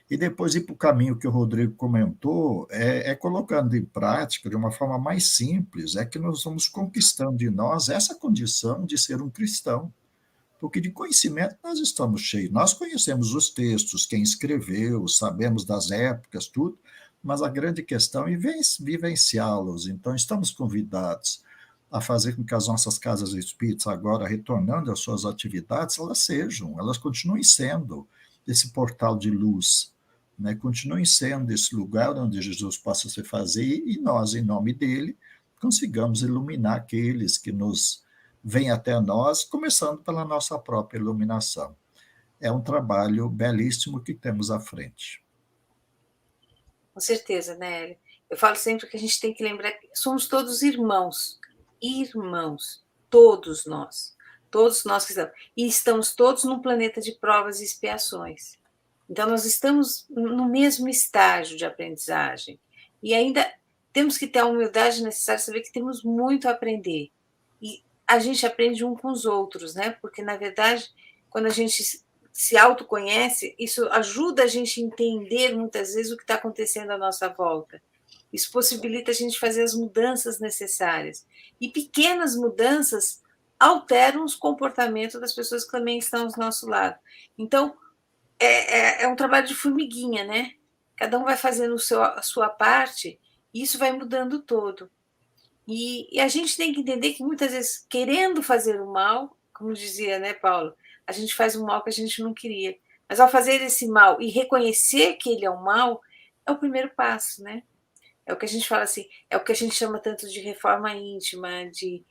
E depois ir para o caminho que o Rodrigo comentou, colocando em prática de uma forma mais simples, é que nós vamos conquistando de nós essa condição de ser um cristão. Porque de conhecimento nós estamos cheios. Nós conhecemos os textos, quem escreveu, sabemos das épocas, tudo, mas a grande questão é vivenciá-los. Então, estamos convidados a fazer com que as nossas casas espíritas, agora retornando às suas atividades, elas continuem sendo esse portal de luz, né? Continuem sendo esse lugar onde Jesus possa se fazer e nós, em nome dele, consigamos iluminar aqueles que nos vêm até nós, começando pela nossa própria iluminação. É um trabalho belíssimo que temos à frente. Com certeza, né, Hélio? Eu falo sempre que a gente tem que lembrar que somos todos irmãos. Irmãos. Todos nós. Todos nós que estamos. E estamos todos num planeta de provas e expiações. Então, nós estamos no mesmo estágio de aprendizagem. E ainda temos que ter a humildade necessária, saber que temos muito a aprender. E a gente aprende um com os outros, né? Porque, na verdade, quando a gente se autoconhece, isso ajuda a gente a entender, muitas vezes, o que está acontecendo à nossa volta. Isso possibilita a gente fazer as mudanças necessárias. E pequenas mudanças alteram os comportamentos das pessoas que também estão ao nosso lado. Então, é um trabalho de formiguinha, né? Cada um vai fazendo a sua parte e isso vai mudando todo. E a gente tem que entender que, muitas vezes, querendo fazer o mal, como dizia, né, Paulo, a gente faz um mal que a gente não queria. Mas, ao fazer esse mal e reconhecer que ele é um mal, é o primeiro passo, né? É o que a gente fala assim, é o que a gente chama tanto de reforma íntima, de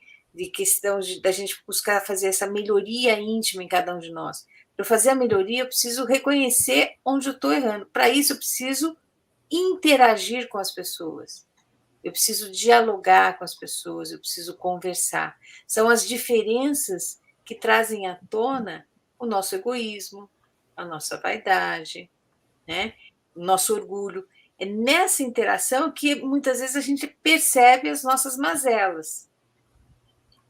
questão da gente buscar fazer essa melhoria íntima em cada um de nós. Para fazer a melhoria, eu preciso reconhecer onde eu estou errando. Para isso, eu preciso interagir com as pessoas. Eu preciso dialogar com as pessoas, eu preciso conversar. São as diferenças que trazem à tona o nosso egoísmo, a nossa vaidade, né? O nosso orgulho. É nessa interação que muitas vezes a gente percebe as nossas mazelas.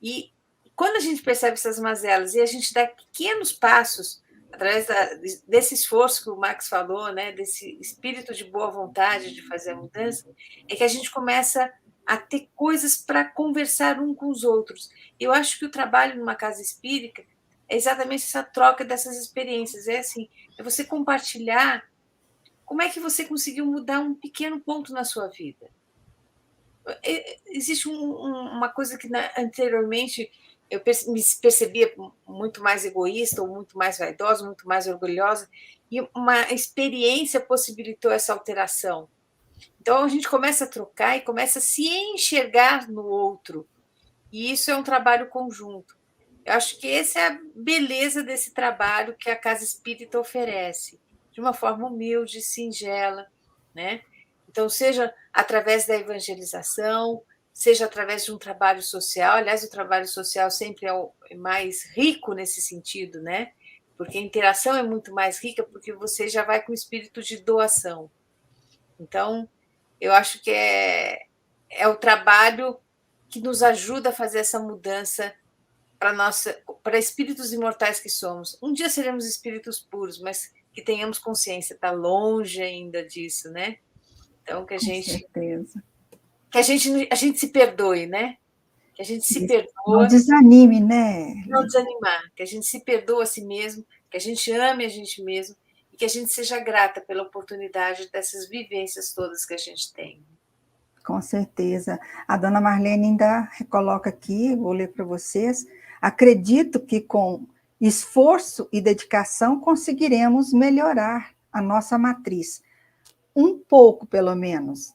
E quando a gente percebe essas mazelas e a gente dá pequenos passos através desse esforço que o Max falou, né, desse espírito de boa vontade de fazer a mudança, é que a gente começa a ter coisas para conversar um com os outros. Eu acho que o trabalho numa casa espírita é exatamente essa troca dessas experiências. É assim, é você compartilhar como é que você conseguiu mudar um pequeno ponto na sua vida. Existe uma coisa que anteriormente eu me percebia muito mais egoísta, ou muito mais vaidosa, muito mais orgulhosa, e uma experiência possibilitou essa alteração. Então, a gente começa a trocar e começa a se enxergar no outro, e isso é um trabalho conjunto. Eu acho que essa é a beleza desse trabalho que a Casa Espírita oferece, de uma forma humilde, singela, né? Então, seja através da evangelização, seja através de um trabalho social. Aliás, o trabalho social sempre é mais rico nesse sentido, né? Porque a interação é muito mais rica, porque você já vai com o espírito de doação. Então, eu acho que é o trabalho que nos ajuda a fazer essa mudança para espíritos imortais que somos. Um dia seremos espíritos puros, mas que tenhamos consciência, está longe ainda disso, né? Então, que a gente se perdoe, né? Que a gente se perdoa. Não desanime, né? Não desanimar, que a gente se perdoa a si mesmo, que a gente ame a gente mesmo e que a gente seja grata pela oportunidade dessas vivências todas que a gente tem. Com certeza. A dona Marlene ainda coloca aqui, vou ler para vocês, acredito que com esforço e dedicação conseguiremos melhorar a nossa matriz. Um pouco, pelo menos,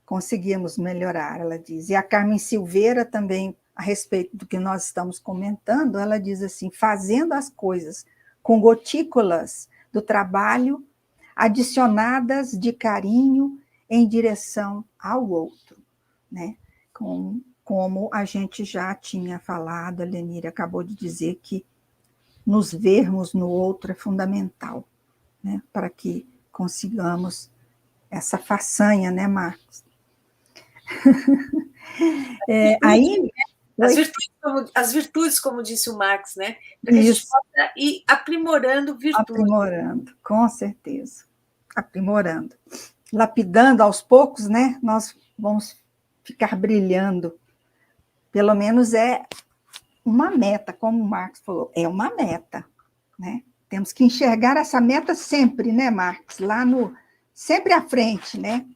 conseguimos melhorar, ela diz. E a Carmen Silveira também a respeito do que nós estamos comentando, ela diz assim, fazendo as coisas com gotículas do trabalho, adicionadas de carinho em direção ao outro, né? Como a gente já tinha falado, a Lenira acabou de dizer que nos vermos no outro é fundamental, né? Para que consigamos essa façanha, né, Marcos? Aí... As virtudes, como disse o Marx, né? Para que a gente possa ir aprimorando virtudes. Aprimorando, com certeza. Aprimorando. Lapidando aos poucos, né? Nós vamos ficar brilhando. Pelo menos é uma meta, como o Marx falou, é uma meta, né? Temos que enxergar essa meta sempre, né, Marx? Sempre à frente, né?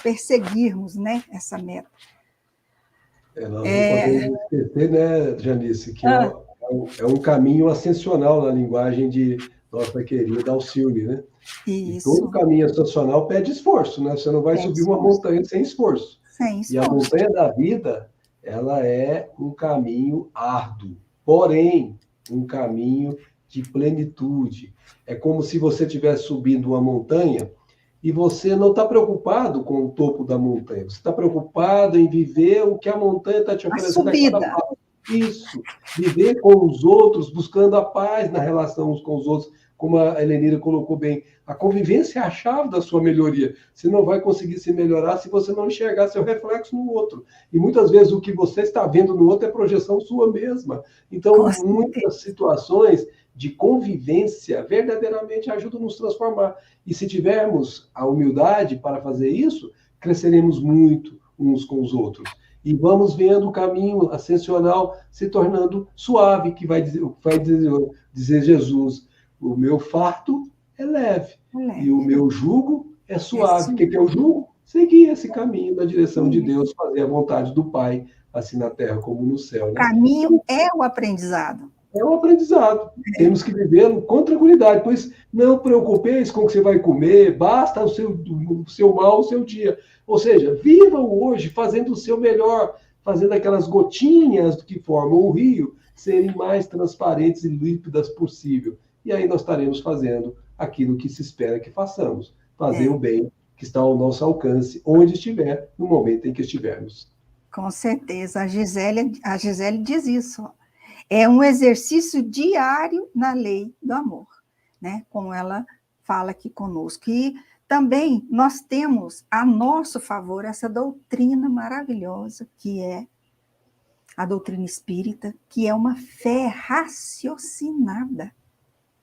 Perseguirmos, né, essa meta. Nós não podemos esquecer, né, Janice, que é um caminho ascensional na linguagem de nossa querida Alcione, né? Isso. E todo caminho ascensional pede esforço, né? Você não vai subir uma montanha sem esforço. Sem esforço. E a montanha da vida, ela é um caminho árduo, porém, um caminho de plenitude. É como se você estivesse subindo uma montanha e você não está preocupado com o topo da montanha, você está preocupado em viver o que a montanha está te oferecendo a cada passo. Isso, viver com os outros, buscando a paz na relação uns com os outros, como a Helenira colocou bem. A convivência é a chave da sua melhoria. Você não vai conseguir se melhorar se você não enxergar seu reflexo no outro. E muitas vezes o que você está vendo no outro é projeção sua mesma. Então, muitas situações de convivência verdadeiramente ajudam a nos transformar. E se tivermos a humildade para fazer isso, cresceremos muito uns com os outros. E vamos vendo o caminho ascensional se tornando suave, que vai dizer Jesus, o meu fardo é leve, e o meu jugo é suave. O que é o jugo? Seguir esse caminho na direção de Deus, fazer a vontade do Pai, assim na terra como no céu. Né? O caminho é o aprendizado. É um aprendizado. Temos que viver com tranquilidade, pois não preocupeis com o que você vai comer, basta o seu mal, o seu dia. Ou seja, viva o hoje fazendo o seu melhor, fazendo aquelas gotinhas que formam o rio serem mais transparentes e límpidas possível. E aí nós estaremos fazendo aquilo que se espera que façamos. Fazer o bem que está ao nosso alcance, onde estiver, no momento em que estivermos. Com certeza. A Gisele diz isso. É um exercício diário na lei do amor, né? Como ela fala aqui conosco. E também nós temos a nosso favor essa doutrina maravilhosa, que é a doutrina espírita, que é uma fé raciocinada.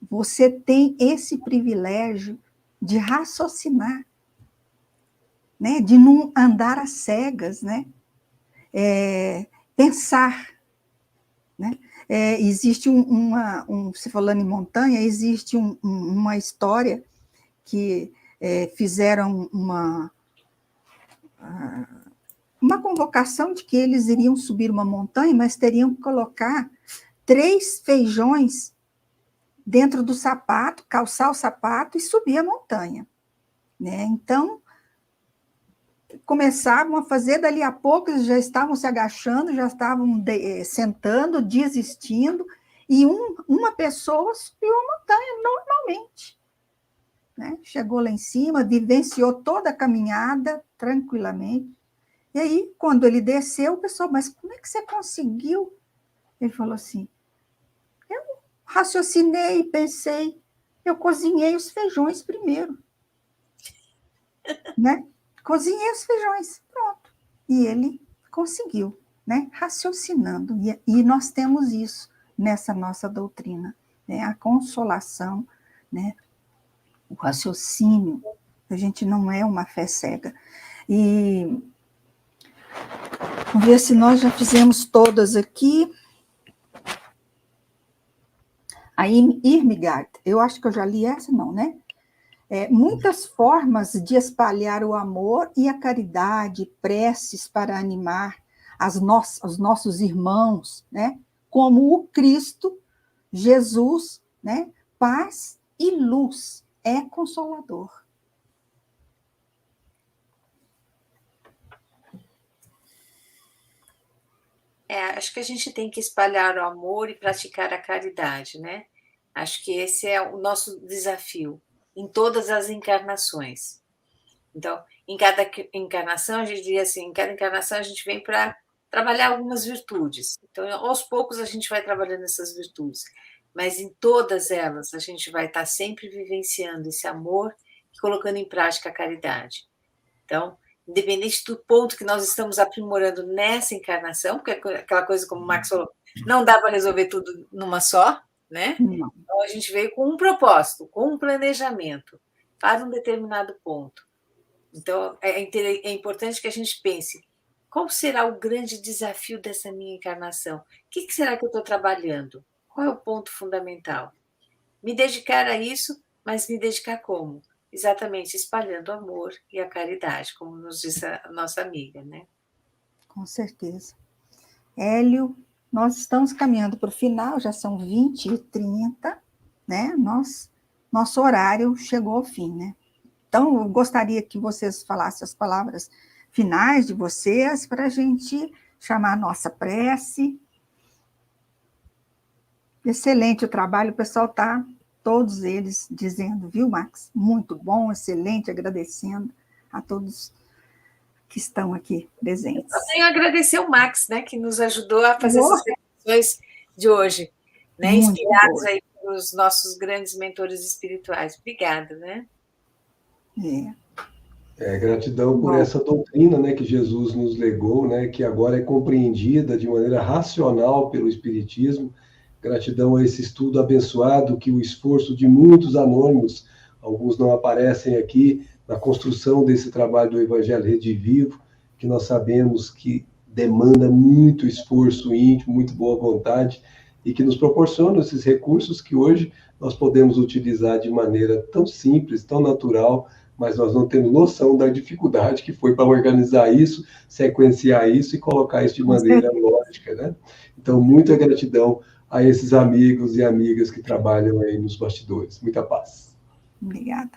Você tem esse privilégio de raciocinar, né? De não andar às cegas, né? Pensar, né? Existe se falando em montanha, existe uma história que fizeram uma convocação de que eles iriam subir uma montanha, mas teriam que colocar 3 feijões dentro do sapato, calçar o sapato e subir a montanha, né? Então, começavam a fazer, dali a pouco eles já estavam se agachando, já estavam sentando, desistindo, e uma pessoa subiu a montanha normalmente, né? Chegou lá em cima, vivenciou toda a caminhada tranquilamente, e aí, quando ele desceu, o pessoal, mas como é que você conseguiu? Ele falou assim, eu raciocinei, pensei, eu cozinhei os feijões primeiro, né? Cozinhei os feijões, pronto. E ele conseguiu, né? Raciocinando. E nós temos isso nessa nossa doutrina, né? A consolação, né? O raciocínio. A gente não é uma fé cega. E vamos ver se nós já fizemos todas aqui. A Irmgard, eu acho que eu já li essa, não, né? Muitas formas de espalhar o amor e a caridade, preces para animar os nossos irmãos, né? Como o Cristo, Jesus, né? Paz e luz, é consolador. Acho que a gente tem que espalhar o amor e praticar a caridade, né? Acho que esse é o nosso desafio em todas as encarnações. Então, em cada encarnação, a gente diria assim, em cada encarnação a gente vem para trabalhar algumas virtudes. Então, aos poucos a gente vai trabalhando essas virtudes, mas em todas elas a gente vai estar sempre vivenciando esse amor e colocando em prática a caridade. Então, independente do ponto que nós estamos aprimorando nessa encarnação, porque aquela coisa como o Max falou, não dá para resolver tudo numa só, né? Não. Então, a gente veio com um propósito, com um planejamento para um determinado ponto. Então, é importante que a gente pense, qual será o grande desafio dessa minha encarnação? O que será que eu estou trabalhando? Qual é o ponto fundamental? Me dedicar a isso, mas me dedicar como? Exatamente, espalhando o amor e a caridade, como nos disse a nossa amiga, né? Com certeza. Hélio, nós estamos caminhando para o final, já são 20h30, né? Nosso horário chegou ao fim, né? Então, eu gostaria que vocês falassem as palavras finais de vocês para a gente chamar a nossa prece. Excelente o trabalho, o pessoal está, todos eles, dizendo, viu, Max? Muito bom, excelente, agradecendo a todos que estão aqui presentes. Eu tenho a agradecer o Max, né, que nos ajudou a fazer essas reflexões de hoje, né, inspirados aí pelos nossos grandes mentores espirituais. Obrigada, né? Gratidão por essa doutrina, né, que Jesus nos legou, né, que agora é compreendida de maneira racional pelo Espiritismo. Gratidão a esse estudo abençoado, que o esforço de muitos anônimos, alguns não aparecem aqui, na construção desse trabalho do Evangelho Redivivo, que nós sabemos que demanda muito esforço íntimo, muito boa vontade, e que nos proporciona esses recursos que hoje nós podemos utilizar de maneira tão simples, tão natural, mas nós não temos noção da dificuldade que foi para organizar isso, sequenciar isso e colocar isso de maneira lógica, né? Então, muita gratidão a esses amigos e amigas que trabalham aí nos bastidores. Muita paz. Obrigada.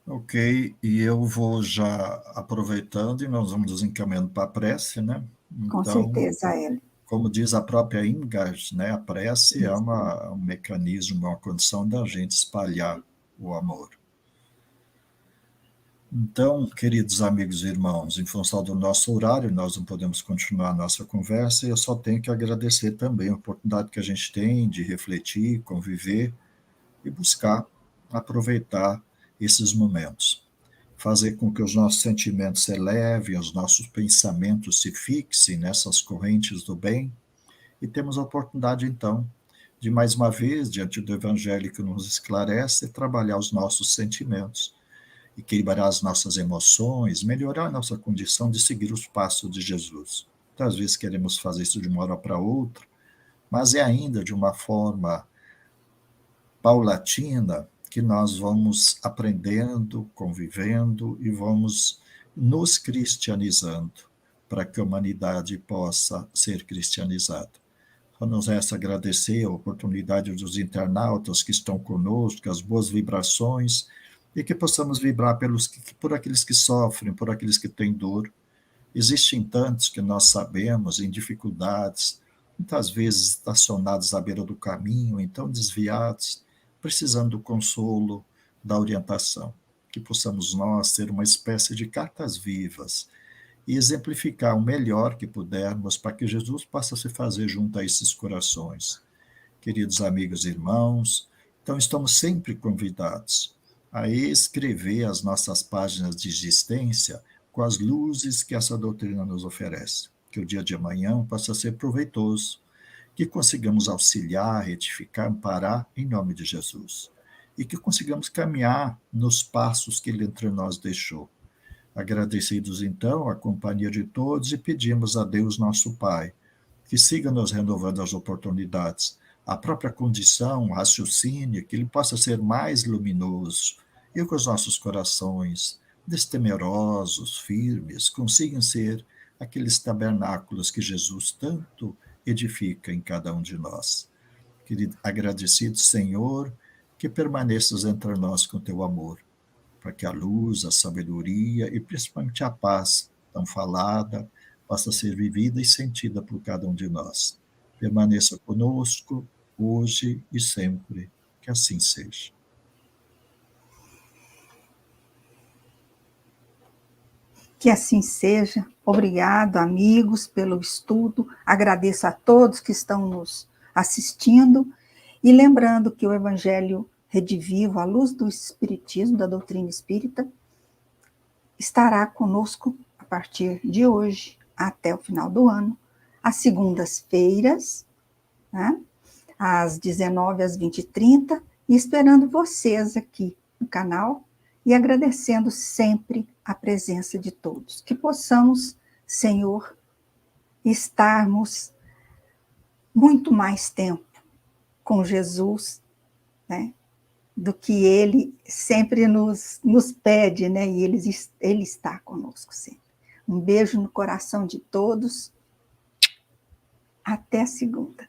Ok, e eu vou já aproveitando e nós vamos nos encaminhando para a prece, né? Então, com certeza, Hélio. Como diz a própria Ingard, né? A prece é um mecanismo, uma condição da gente espalhar o amor. Então, queridos amigos e irmãos, em função do nosso horário, nós não podemos continuar a nossa conversa, e eu só tenho que agradecer também a oportunidade que a gente tem de refletir, conviver e buscar aproveitar esses momentos. Fazer com que os nossos sentimentos se elevem, os nossos pensamentos se fixem nessas correntes do bem, e temos a oportunidade, então, de mais uma vez, diante do Evangelho que nos esclarece, trabalhar os nossos sentimentos, equilibrar as nossas emoções, melhorar a nossa condição de seguir os passos de Jesus. Muitas vezes queremos fazer isso de uma hora para outra, mas é ainda de uma forma paulatina que nós vamos aprendendo, convivendo e vamos nos cristianizando para que a humanidade possa ser cristianizada. Só nos resta agradecer a oportunidade dos internautas que estão conosco, as boas vibrações, e que possamos vibrar por aqueles que sofrem, por aqueles que têm dor. Existem tantos que nós sabemos em dificuldades, muitas vezes estacionados à beira do caminho, então desviados, precisando do consolo, da orientação. Que possamos nós ser uma espécie de cartas vivas e exemplificar o melhor que pudermos para que Jesus possa se fazer junto a esses corações. Queridos amigos e irmãos, então estamos sempre convidados a escrever as nossas páginas de existência com as luzes que essa doutrina nos oferece. Que o dia de amanhã possa ser proveitoso, que consigamos auxiliar, retificar, amparar em nome de Jesus. E que consigamos caminhar nos passos que ele entre nós deixou. Agradecidos, então, a companhia de todos e pedimos a Deus, nosso Pai, que siga nos renovando as oportunidades, a própria condição, o raciocínio, que ele possa ser mais luminoso e que os nossos corações, destemerosos, firmes, consigam ser aqueles tabernáculos que Jesus tanto edifica em cada um de nós. Querido, agradecido, Senhor, que permaneças entre nós com teu amor, para que a luz, a sabedoria e principalmente a paz tão falada possa ser vivida e sentida por cada um de nós. Permaneça conosco, hoje e sempre. Que assim seja. Que assim seja. Obrigado, amigos, pelo estudo. Agradeço a todos que estão nos assistindo. E lembrando que o Evangelho Redivivo, à luz do Espiritismo, da doutrina espírita, estará conosco a partir de hoje até o final do ano, às segundas-feiras, né, às 19 às 20h30, e esperando vocês aqui no canal e agradecendo sempre a presença de todos. Que possamos, Senhor, estarmos muito mais tempo com Jesus, né, do que Ele sempre nos pede, né, e Ele está conosco sempre. Um beijo no coração de todos. Até a segunda.